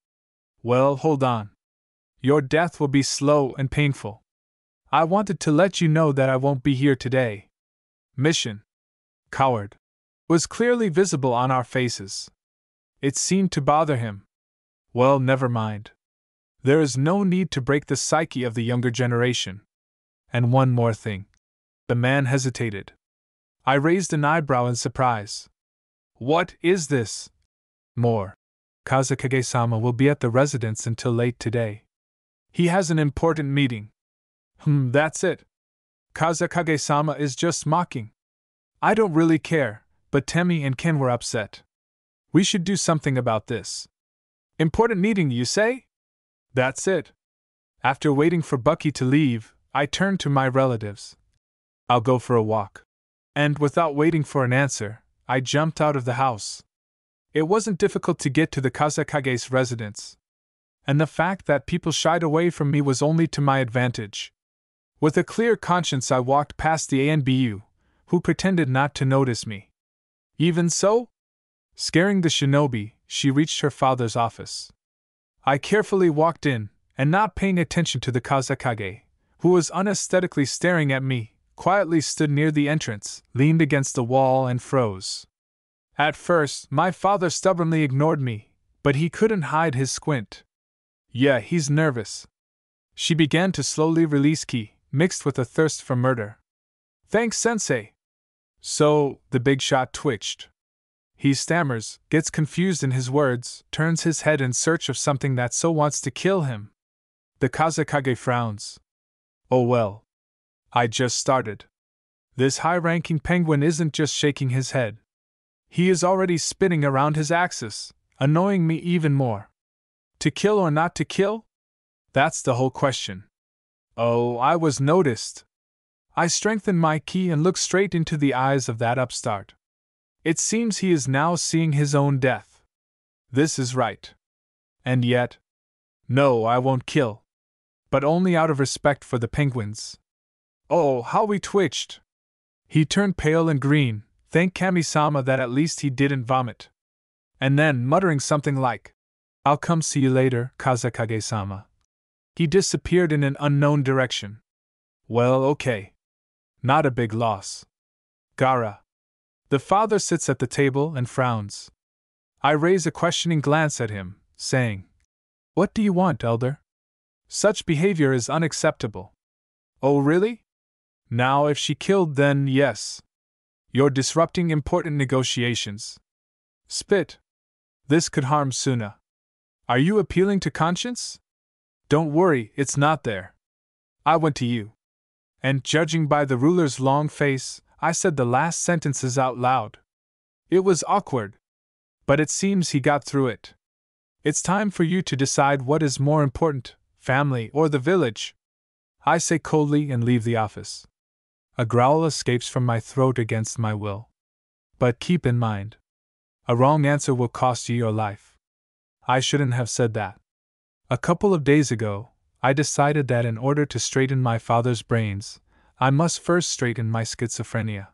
Well, hold on. Your death will be slow and painful. I wanted to let you know that I won't be here today. Mission. Coward. Was clearly visible on our faces. It seemed to bother him. Well, never mind. There is no need to break the psyche of the younger generation. And one more thing. The man hesitated. I raised an eyebrow in surprise. What is this? More. Kazekage-sama will be at the residence until late today. He has an important meeting. That's it. Kazekage-sama is just mocking. I don't really care, but Temi and Ken were upset. We should do something about this. Important meeting, you say? That's it. After waiting for Bucky to leave, I turned to my relatives. I'll go for a walk. And without waiting for an answer, I jumped out of the house. It wasn't difficult to get to the Kazekage's residence. And the fact that people shied away from me was only to my advantage. With a clear conscience, I walked past the ANBU, who pretended not to notice me. Even so? Scaring the shinobi, she reached her father's office. I carefully walked in, and not paying attention to the Kazekage, who was unaesthetically staring at me, quietly stood near the entrance, leaned against the wall and froze. At first, my father stubbornly ignored me, but he couldn't hide his squint. Yeah, he's nervous. She began to slowly release ki, mixed with a thirst for murder. Thanks, sensei. So, the big shot twitched. He stammers, gets confused in his words, turns his head in search of something that so wants to kill him. The Kazekage frowns. Oh well. I just started. This high-ranking penguin isn't just shaking his head. He is already spinning around his axis, annoying me even more. To kill or not to kill? That's the whole question. Oh, I was noticed. I strengthened my ki and looked straight into the eyes of that upstart. It seems he is now seeing his own death. This is right. And yet, no, I won't kill. But only out of respect for the penguins. Oh, how we twitched! He turned pale and green, thank Kami-sama that at least he didn't vomit. And then, muttering something like, I'll come see you later, Kazekage-sama. He disappeared in an unknown direction. Well, okay. Not a big loss. Gaara. The father sits at the table and frowns. I raise a questioning glance at him, saying, What do you want, elder? Such behavior is unacceptable. Oh, really? Now, if she killed, then yes. You're disrupting important negotiations. Spit. This could harm Suna. Are you appealing to conscience? Don't worry, it's not there. I went to you. And judging by the ruler's long face, I said the last sentences out loud. It was awkward. But it seems he got through it. It's time for you to decide what is more important, family or the village. I say coldly and leave the office. A growl escapes from my throat against my will. But keep in mind, a wrong answer will cost you your life. I shouldn't have said that. A couple of days ago, I decided that in order to straighten my father's brains, I must first straighten my schizophrenia.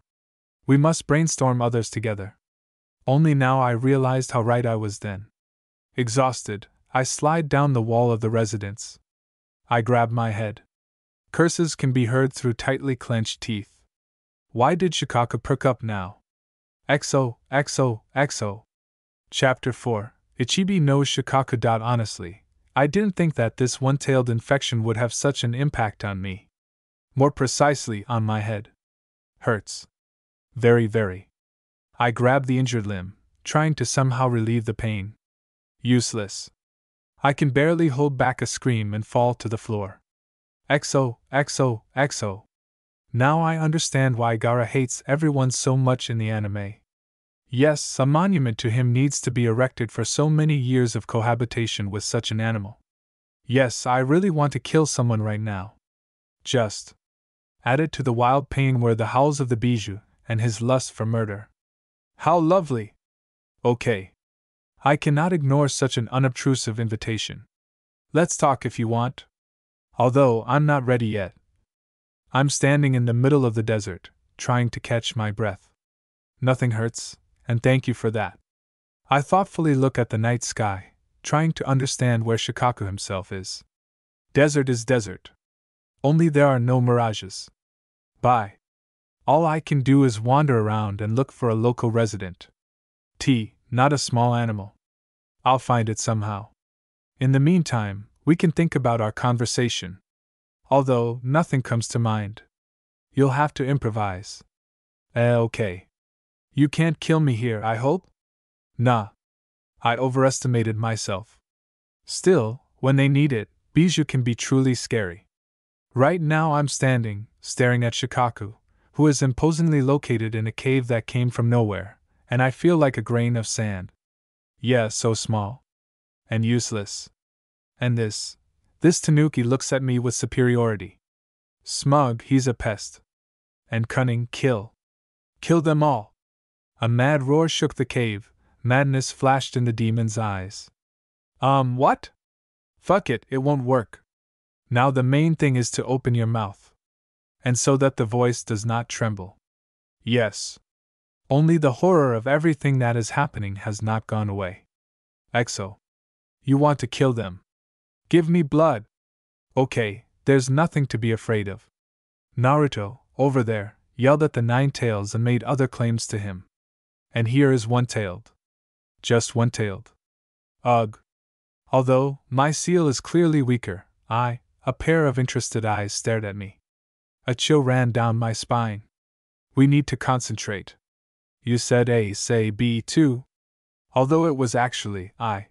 We must brainstorm others together. Only now I realized how right I was then. Exhausted, I slide down the wall of the residence. I grab my head. Curses can be heard through tightly clenched teeth. Why did Shikaka perk up now? XO, XO, XO. Chapter 4. Ichibi knows Shikaka. Honestly, I didn't think that this one-tailed infection would have such an impact on me. More precisely, on my head. Hurts. Very, very. I grab the injured limb, trying to somehow relieve the pain. Useless. I can barely hold back a scream and fall to the floor. XO, XO, XO. Now I understand why Gaara hates everyone so much in the anime. Yes, a monument to him needs to be erected for so many years of cohabitation with such an animal. Yes, I really want to kill someone right now. Just. Added to the wild pain were the howls of the bijou and his lust for murder. How lovely! Okay. I cannot ignore such an unobtrusive invitation. Let's talk if you want. Although I'm not ready yet. I'm standing in the middle of the desert, trying to catch my breath. Nothing hurts, and thank you for that. I thoughtfully look at the night sky, trying to understand where Shikaku himself is. Desert is desert. Only there are no mirages. Bye. All I can do is wander around and look for a local resident. Not a small animal. I'll find it somehow. In the meantime, we can think about our conversation. Although, nothing comes to mind. You'll have to improvise. Okay. You can't kill me here, I hope? Nah. I overestimated myself. Still, when they need it, Bijou can be truly scary. Right now I'm standing, staring at Shikaku, who is imposingly located in a cave that came from nowhere, and I feel like a grain of sand. Yeah, so small. And useless. And this Tanuki looks at me with superiority. Smug, he's a pest. And cunning, kill. Kill them all. A mad roar shook the cave, madness flashed in the demon's eyes. What? Fuck it, it won't work. Now the main thing is to open your mouth. And so that the voice does not tremble. Yes. Only the horror of everything that is happening has not gone away. Exo. You want to kill them. Give me blood. Okay, there's nothing to be afraid of. Naruto, over there, yelled at the nine tails and made other claims to him. And here is one-tailed. Just one-tailed. Ugh. Although, my seal is clearly weaker, a pair of interested eyes stared at me. A chill ran down my spine. We need to concentrate. You said A, say B too. Although it was actually I.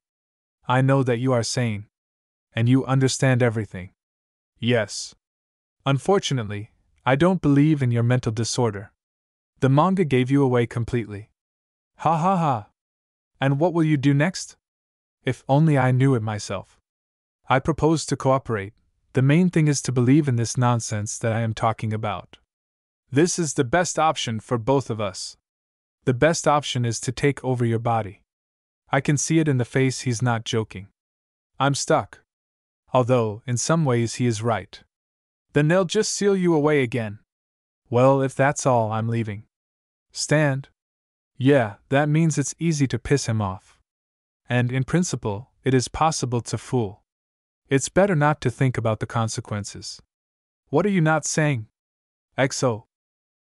I know that you are sane. And you understand everything. Yes. Unfortunately, I don't believe in your mental disorder. The manga gave you away completely. Ha ha ha. And what will you do next? If only I knew it myself. I propose to cooperate. The main thing is to believe in this nonsense that I am talking about. This is the best option for both of us. The best option is to take over your body. I can see it in the face he's not joking. I'm stuck. Although, in some ways he is right. Then they'll just seal you away again. Well, if that's all, I'm leaving. Stand? Yeah, that means it's easy to piss him off. And, in principle, it is possible to fool. It's better not to think about the consequences. What are you not saying? XO.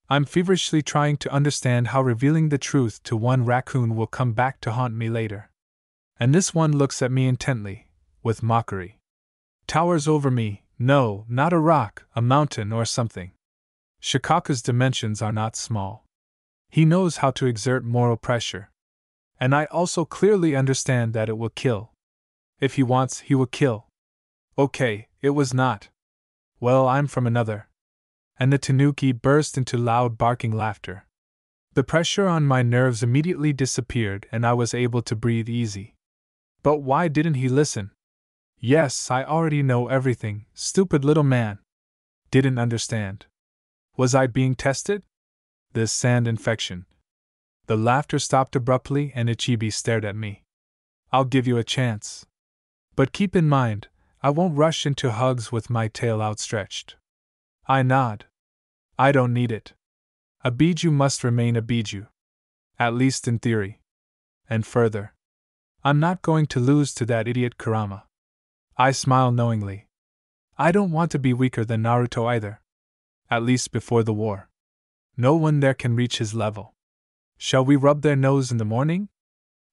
I'm feverishly trying to understand how revealing the truth to one raccoon will come back to haunt me later. And this one looks at me intently, with mockery. Towers over me, no, not a rock, a mountain or something. Shikaku's dimensions are not small. He knows how to exert moral pressure. And I also clearly understand that it will kill. If he wants, he will kill. Okay, it was not. Well, I'm from another. And the tanuki burst into loud barking laughter. The pressure on my nerves immediately disappeared and I was able to breathe easy. But why didn't he listen? Yes, I already know everything, stupid little man. Didn't understand. Was I being tested? This sand infection. The laughter stopped abruptly and Ichibi stared at me. I'll give you a chance. But keep in mind, I won't rush into hugs with my tail outstretched. I nod. I don't need it. A Biju must remain a Biju. At least in theory. And further. I'm not going to lose to that idiot Kurama. I smile knowingly. I don't want to be weaker than Naruto either. At least before the war. No one there can reach his level. Shall we rub their nose in the morning?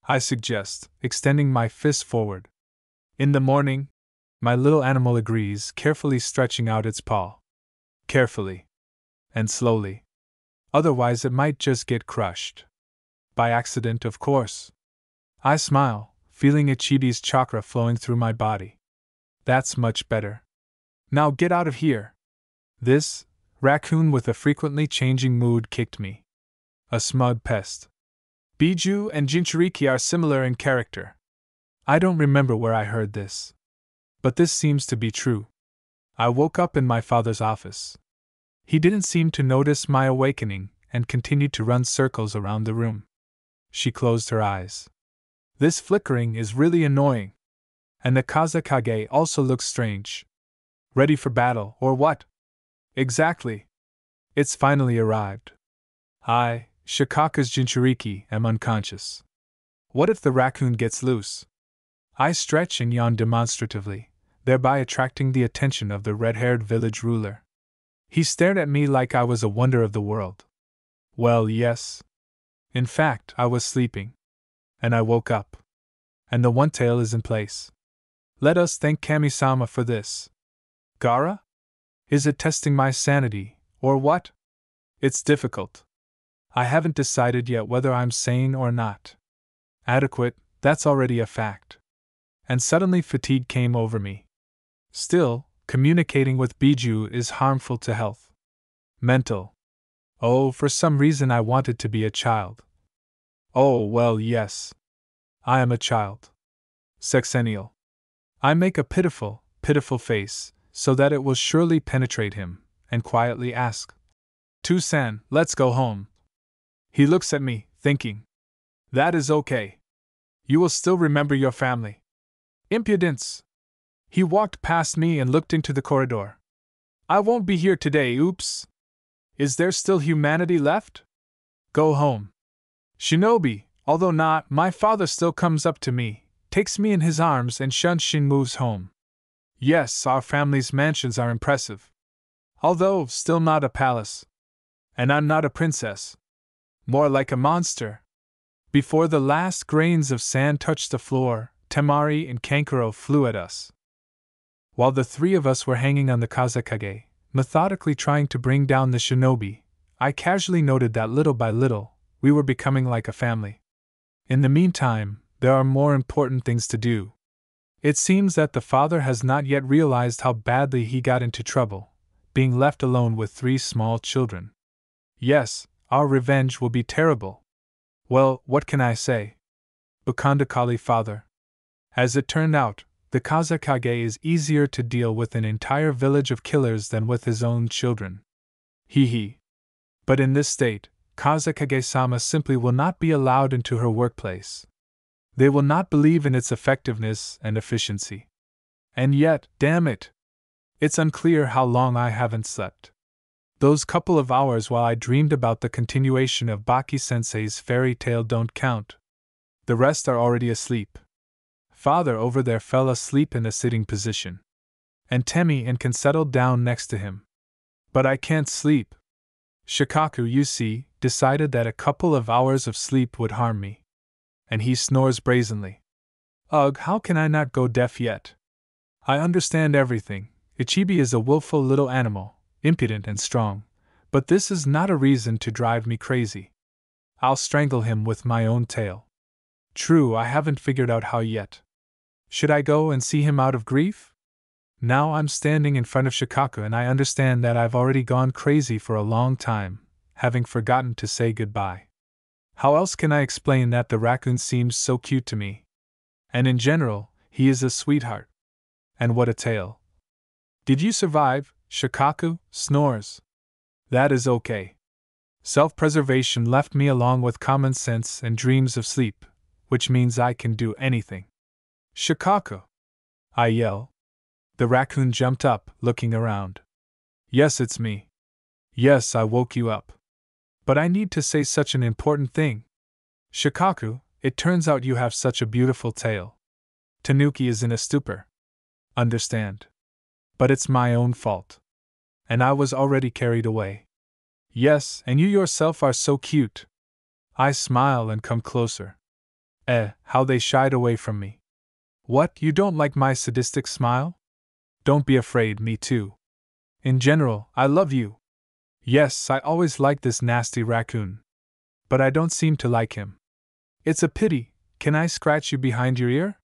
I suggest, extending my fist forward. In the morning? My little animal agrees, carefully stretching out its paw. Carefully. And slowly. Otherwise it might just get crushed. By accident, of course. I smile, feeling Ichibi's chakra flowing through my body. That's much better. Now get out of here. This raccoon with a frequently changing mood kicked me. A smug pest. Biju and Jinchuriki are similar in character. I don't remember where I heard this. But this seems to be true. I woke up in my father's office. He didn't seem to notice my awakening and continued to run circles around the room. She closed her eyes. This flickering is really annoying. And the Kazakage also looks strange. Ready for battle, or what? Exactly. It's finally arrived. I, Shikaku's Jinchuriki, am unconscious. What if the raccoon gets loose? I stretch and yawn demonstratively, thereby attracting the attention of the red-haired village ruler. He stared at me like I was a wonder of the world. Well, yes. In fact, I was sleeping. And I woke up. And the one-tail is in place. Let us thank Kami-sama for this. Gaara? Is it testing my sanity, or what? It's difficult. I haven't decided yet whether I'm sane or not. Adequate, that's already a fact. And suddenly fatigue came over me. Still, communicating with Biju is harmful to health. Mental. Oh, for some reason I wanted to be a child. Oh, well, yes. I am a child. Sexennial. I make a pitiful, pitiful face, so that it will surely penetrate him, and quietly ask, "Tusan, let's go home." He looks at me, thinking, "That is okay. You will still remember your family." Impudence! He walked past me and looked into the corridor. "I won't be here today, oops. Is there still humanity left? Go home." Shinobi, although not, my father still comes up to me, takes me in his arms, and Shunshin moves home. Yes, our family's mansions are impressive. Although still not a palace. And I'm not a princess. More like a monster. Before the last grains of sand touched the floor, Temari and Kankuro flew at us. While the three of us were hanging on the Kazekage, methodically trying to bring down the shinobi, I casually noted that little by little, we were becoming like a family. In the meantime, there are more important things to do. It seems that the father has not yet realized how badly he got into trouble, being left alone with 3 small children. Yes, our revenge will be terrible. Well, what can I say? Bukandakali father. As it turned out, the Kazekage is easier to deal with an entire village of killers than with his own children. Hee hee. But in this state, Kazekage-sama simply will not be allowed into her workplace. They will not believe in its effectiveness and efficiency. And yet, damn it! It's unclear how long I haven't slept. Those couple of hours while I dreamed about the continuation of Baki-sensei's fairy tale don't count. The rest are already asleep. Father over there fell asleep in a sitting position. And Temi and can settle down next to him. But I can't sleep. Shikaku, you see, decided that a couple of hours of sleep would harm me. And he snores brazenly. Ugh, how can I not go deaf yet? I understand everything. Ichibi is a willful little animal, impudent and strong, but this is not a reason to drive me crazy. I'll strangle him with my own tail. True, I haven't figured out how yet. Should I go and see him out of grief? Now I'm standing in front of Shikaku and I understand that I've already gone crazy for a long time, having forgotten to say goodbye. How else can I explain that the raccoon seems so cute to me? And in general, he is a sweetheart. And what a tail. Did you survive? Shikaku snores. That is okay. Self-preservation left me along with common sense and dreams of sleep, which means I can do anything. Shikaku! I yell. The raccoon jumped up, looking around. Yes, it's me. Yes, I woke you up. But I need to say such an important thing. Shikaku, it turns out you have such a beautiful tail. Tanuki is in a stupor. Understand. But it's my own fault. And I was already carried away. Yes, and you yourself are so cute. I smile and come closer. How they shied away from me. What, you don't like my sadistic smile? Don't be afraid, me too. In general, I love you. Yes, I always liked this nasty raccoon. But I don't seem to like him. It's a pity. Can I scratch you behind your ear?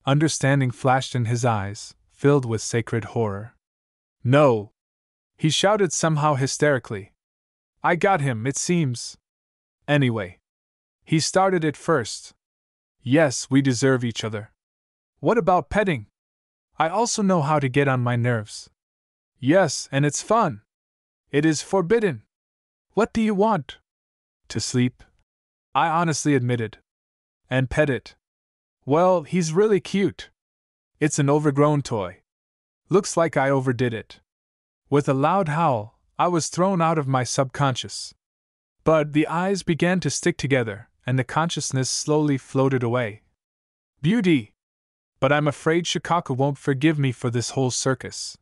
Understanding flashed in his eyes, filled with sacred horror. No! He shouted somehow hysterically. I got him, it seems. Anyway. He started it first. Yes, we deserve each other. What about petting? I also know how to get on my nerves. Yes, and it's fun. It is forbidden. What do you want? To sleep? I honestly admitted. And pet it. Well, he's really cute. It's an overgrown toy. Looks like I overdid it. With a loud howl, I was thrown out of my subconscious. But the eyes began to stick together, and the consciousness slowly floated away. Beauty! But I'm afraid Shikaku won't forgive me for this whole circus.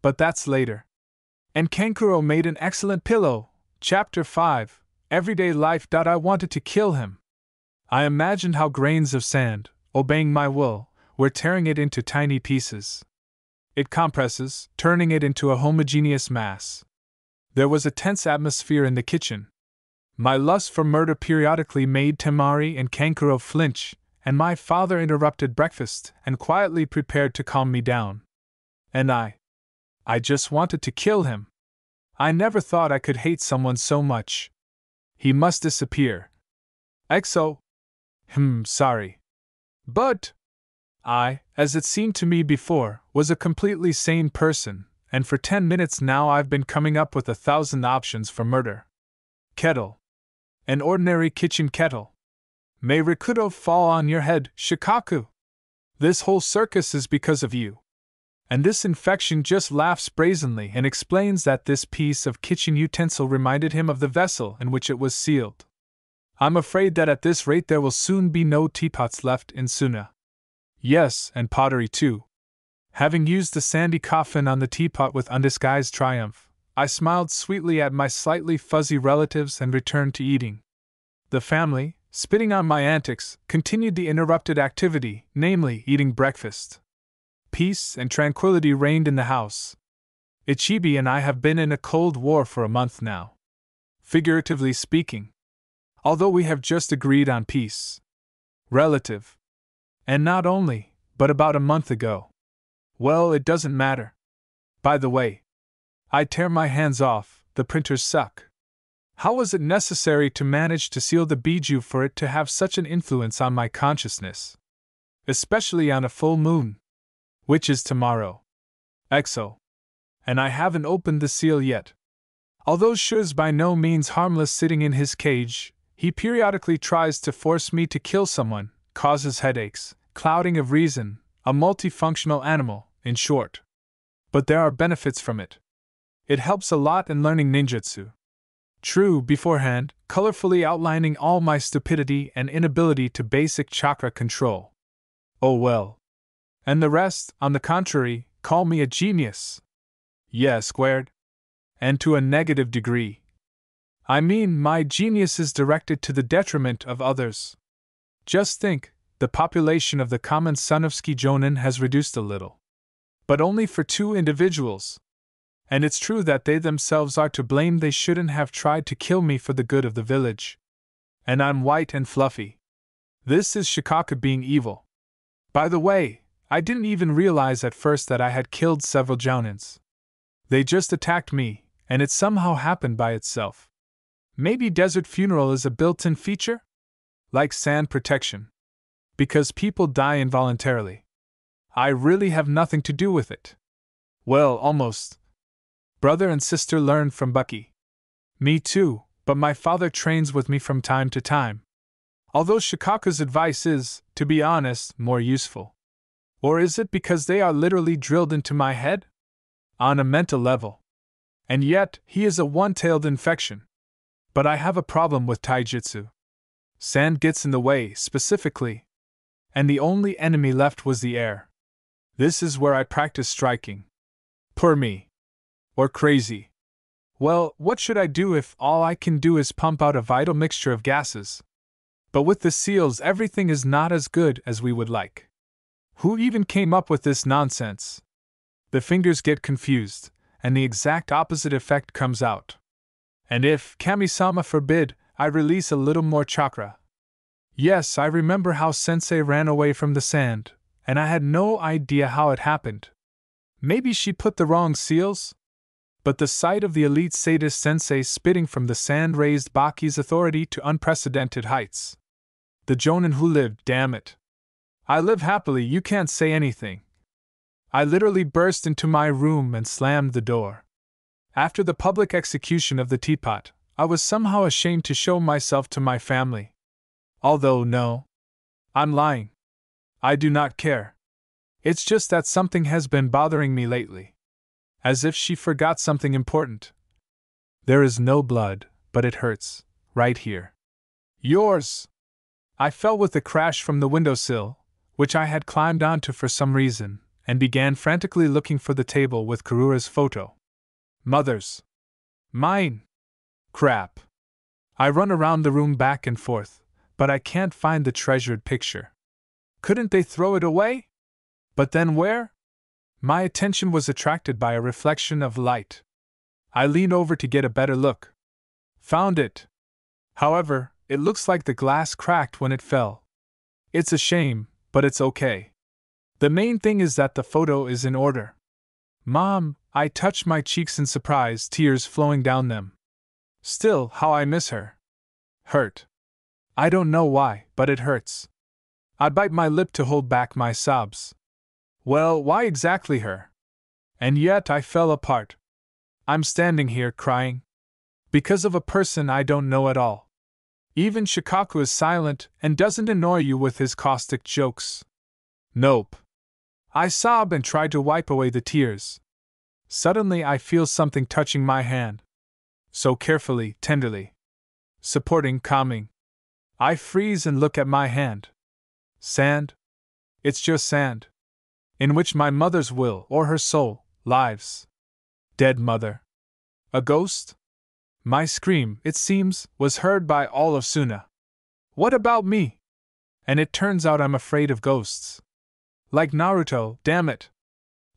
But that's later. And Kankuro made an excellent pillow. Chapter 5, Everyday Life. I wanted to kill him. I imagined how grains of sand, obeying my will, were tearing it into tiny pieces. It compresses, turning it into a homogeneous mass. There was a tense atmosphere in the kitchen. My lust for murder periodically made Temari and Kankuro flinch, and my father interrupted breakfast and quietly prepared to calm me down. And I just wanted to kill him. I never thought I could hate someone so much. He must disappear. Exo. Sorry. But I, as it seemed to me before, was a completely sane person, and for 10 minutes now I've been coming up with 1,000 options for murder. Kettle. An ordinary kitchen kettle. May Rikudo fall on your head, Shikaku. This whole circus is because of you. And this infection just laughs brazenly and explains that this piece of kitchen utensil reminded him of the vessel in which it was sealed. I'm afraid that at this rate there will soon be no teapots left in Suna. Yes, and pottery too. Having used the sandy coffin on the teapot with undisguised triumph, I smiled sweetly at my slightly fuzzy relatives and returned to eating. The family, spitting on my antics, continued the interrupted activity, namely eating breakfast. Peace and tranquility reigned in the house. Ichibi and I have been in a cold war for a month now. Figuratively speaking. Although we have just agreed on peace. Relative. And not only, but about a month ago. Well, it doesn't matter. By the way, I tear my hands off, the printers suck. How was it necessary to manage to seal the biju for it to have such an influence on my consciousness? Especially on a full moon. Which is tomorrow. Exo. And I haven't opened the seal yet. Although Shu's by no means harmless sitting in his cage, he periodically tries to force me to kill someone, causes headaches, clouding of reason, a multifunctional animal, in short. But there are benefits from it. It helps a lot in learning ninjutsu. True, beforehand, colorfully outlining all my stupidity and inability to basic chakra control. Oh well. And the rest, on the contrary, call me a genius. Yeah, squared. And to a negative degree. I mean, my genius is directed to the detriment of others. Just think, the population of the common Sanovsky Jonin has reduced a little. But only for 2 individuals. And it's true that they themselves are to blame. They shouldn't have tried to kill me for the good of the village. And I'm white and fluffy. This is Shikaku being evil. By the way, I didn't even realize at first that I had killed several Jounins. They just attacked me, and it somehow happened by itself. Maybe desert funeral is a built-in feature? Like sand protection. Because people die involuntarily. I really have nothing to do with it. Well, almost. Brother and sister learned from Bucky. Me too, but my father trains with me from time to time. Although Shikaku's advice is, to be honest, more useful. Or is it because they are literally drilled into my head? On a mental level. And yet, he is a one-tailed infection. But I have a problem with taijutsu. Sand gets in the way, specifically. And the only enemy left was the air. This is where I practice striking. Poor me. Or crazy. Well, what should I do if all I can do is pump out a vital mixture of gases? But with the seals, everything is not as good as we would like. Who even came up with this nonsense? The fingers get confused, and the exact opposite effect comes out. And if, Kami-sama forbid, I release a little more chakra. Yes, I remember how Sensei ran away from the sand, and I had no idea how it happened. Maybe she put the wrong seals? But the sight of the elite sadist Sensei spitting from the sand raised Baki's authority to unprecedented heights. The Jonin who lived, damn it. I live happily, you can't say anything. I literally burst into my room and slammed the door. After the public execution of the teapot, I was somehow ashamed to show myself to my family. Although, no. I'm lying. I do not care. It's just that something has been bothering me lately. As if she forgot something important. There is no blood, but it hurts, right here. Yours! I fell with a crash from the windowsill, which I had climbed onto for some reason, and began frantically looking for the table with Karura's photo. Mother's. Mine. Crap. I run around the room back and forth, but I can't find the treasured picture. Couldn't they throw it away? But then where? My attention was attracted by a reflection of light. I leaned over to get a better look. Found it. However, it looks like the glass cracked when it fell. It's a shame, but it's okay. The main thing is that the photo is in order. Mom, I touched my cheeks in surprise, tears flowing down them. Still, how I miss her. Hurt. I don't know why, but it hurts. I bite my lip to hold back my sobs. Well, why exactly her? And yet I fell apart. I'm standing here crying. Because of a person I don't know at all. Even Shikaku is silent and doesn't annoy you with his caustic jokes. Nope. I sob and try to wipe away the tears. Suddenly I feel something touching my hand. So carefully, tenderly. Supporting, calming. I freeze and look at my hand. Sand? It's just sand. In which my mother's will, or her soul, lives. Dead mother. A ghost? My scream, it seems, was heard by all of Suna. What about me? And it turns out I'm afraid of ghosts. Like Naruto, damn it.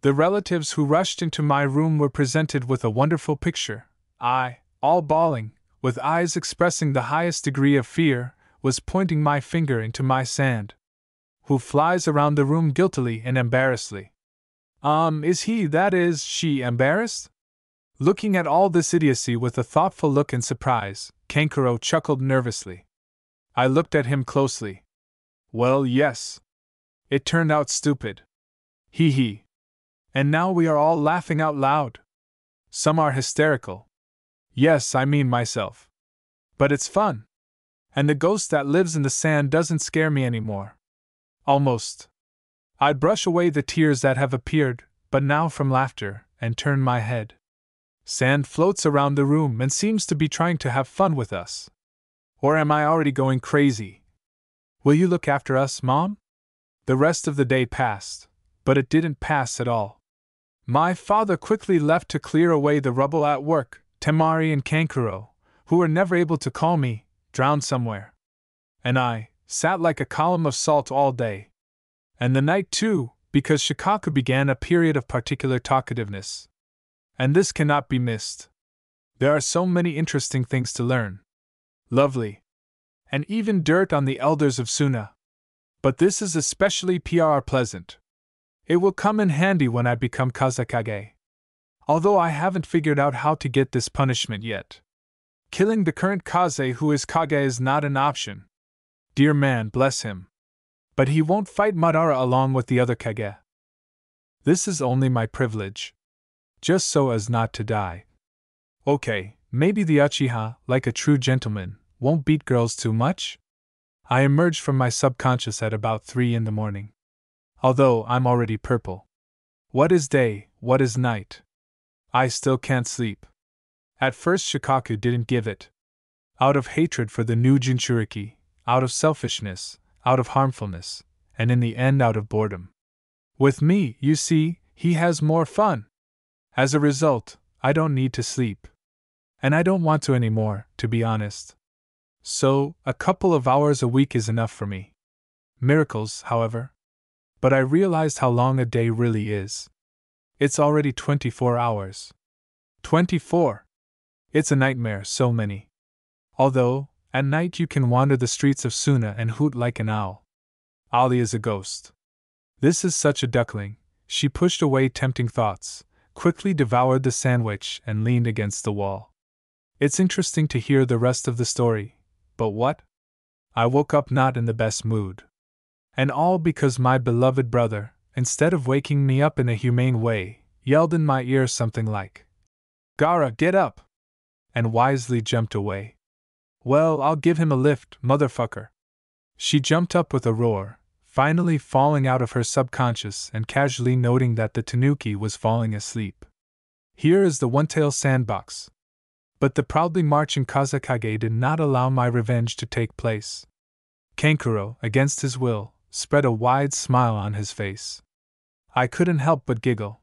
The relatives who rushed into my room were presented with a wonderful picture. I, all bawling, with eyes expressing the highest degree of fear, was pointing my finger into my sand. Who flies around the room guiltily and embarrassedly. Is he, that is, she, embarrassed? Looking at all this idiocy with a thoughtful look and surprise, Kankuro chuckled nervously. I looked at him closely. Well, yes. It turned out stupid. Hee hee. And now we are all laughing out loud. Some are hysterical. Yes, I mean myself. But it's fun. And the ghost that lives in the sand doesn't scare me anymore. Almost. I'd brush away the tears that have appeared, but now from laughter, and turn my head. Sand floats around the room and seems to be trying to have fun with us. Or am I already going crazy? Will you look after us, Mom? The rest of the day passed, but it didn't pass at all. My father quickly left to clear away the rubble at work. Temari and Kankuro, who were never able to call me, drowned somewhere. And I sat like a column of salt all day. And the night too, because Shikaku began a period of particular talkativeness. And this cannot be missed. There are so many interesting things to learn. Lovely. And even dirt on the elders of Suna. But this is especially pleasant. It will come in handy when I become Kazekage. Although I haven't figured out how to get this punishment yet. Killing the current Kaze who is Kage is not an option. Dear man, bless him. But he won't fight Madara along with the other Kage. This is only my privilege. Just so as not to die. Okay, maybe the Uchiha, like a true gentleman, won't beat girls too much? I emerged from my subconscious at about 3 in the morning. Although I'm already purple. What is day, what is night? I still can't sleep. At first Shikaku didn't give it. Out of hatred for the new Jinchuriki, out of selfishness, out of harmfulness, and in the end out of boredom. With me, you see, he has more fun. As a result, I don't need to sleep. And I don't want to anymore, to be honest. So, a couple of hours a week is enough for me. Miracles, however. But I realized how long a day really is. It's already 24 hours. 24! It's a nightmare, so many. Although, at night you can wander the streets of Suna and hoot like an owl. Ali is a ghost. This is such a duckling. She pushed away tempting thoughts, quickly devoured the sandwich and leaned against the wall. It's interesting to hear the rest of the story, but what? I woke up not in the best mood. And all because my beloved brother, instead of waking me up in a humane way, yelled in my ear something like, "Gaara, get up!" and wisely jumped away. Well, I'll give him a lift, motherfucker. She jumped up with a roar, finally falling out of her subconscious and casually noting that the tanuki was falling asleep. Here is the one-tail sandbox. But the proudly marching Kazekage did not allow my revenge to take place. Kankuro, against his will, spread a wide smile on his face. I couldn't help but giggle.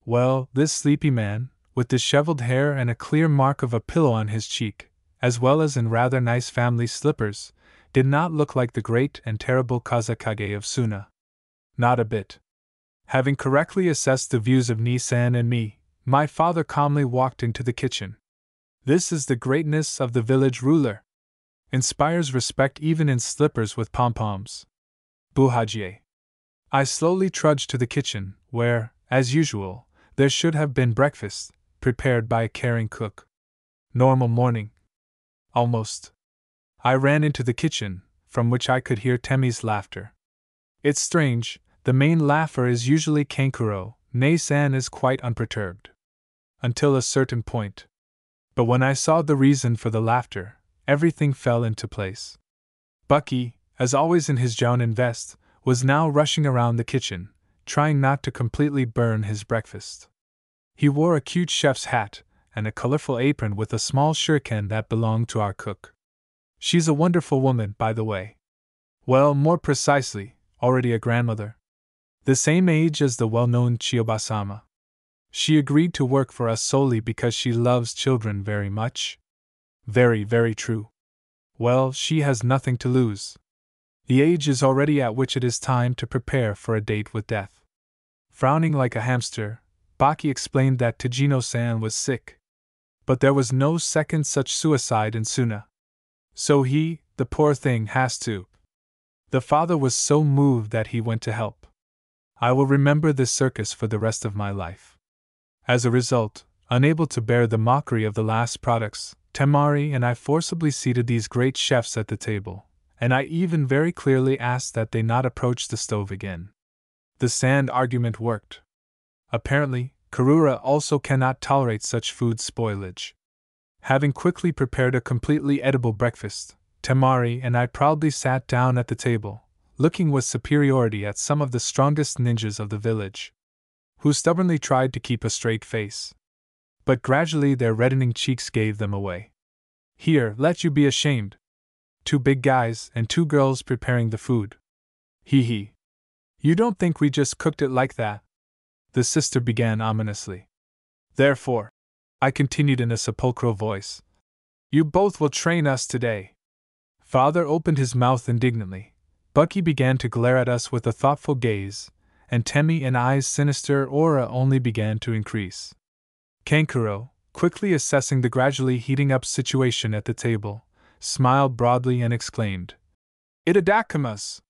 Well, this sleepy man, with disheveled hair and a clear mark of a pillow on his cheek, as well as in rather nice family slippers, did not look like the great and terrible Kazekage of Suna. Not a bit. Having correctly assessed the views of Ni-san and me, my father calmly walked into the kitchen. This is the greatness of the village ruler. Inspires respect even in slippers with pom-poms. Buhajie. I slowly trudged to the kitchen, where, as usual, there should have been breakfast, prepared by a caring cook. Normal morning. Almost. I ran into the kitchen, from which I could hear Temi's laughter. It's strange, the main laugher is usually Kankuro, Nei-san is quite unperturbed. Until a certain point. But when I saw the reason for the laughter, everything fell into place. Bucky, as always in his jounin vest, was now rushing around the kitchen, trying not to completely burn his breakfast. He wore a cute chef's hat, and a colorful apron with a small shuriken that belonged to our cook. She's a wonderful woman, by the way. Well, more precisely, already a grandmother. The same age as the well-known Chiyoba-sama. She agreed to work for us solely because she loves children very much. Very, very true. Well, she has nothing to lose. The age is already at which it is time to prepare for a date with death. Frowning like a hamster, Baki explained that Tajino-san was sick. But there was no second such suicide in Suna. So he, the poor thing, has to. The father was so moved that he went to help. I will remember this circus for the rest of my life. As a result, unable to bear the mockery of the last products, Temari and I forcibly seated these great chefs at the table, and I even very clearly asked that they not approach the stove again. The sand argument worked. Apparently, Karura also cannot tolerate such food spoilage. Having quickly prepared a completely edible breakfast, Temari and I proudly sat down at the table, looking with superiority at some of the strongest ninjas of the village, who stubbornly tried to keep a straight face. But gradually their reddening cheeks gave them away. Here, let you be ashamed. 2 big guys and 2 girls preparing the food. Hee hee. You don't think we just cooked it like that? The sister began ominously. Therefore, I continued in a sepulchral voice, you both will train us today. Father opened his mouth indignantly. Bucky began to glare at us with a thoughtful gaze, and Temi and I's sinister aura only began to increase. Kankuro, quickly assessing the gradually heating up situation at the table, smiled broadly and exclaimed, Itadakimasu!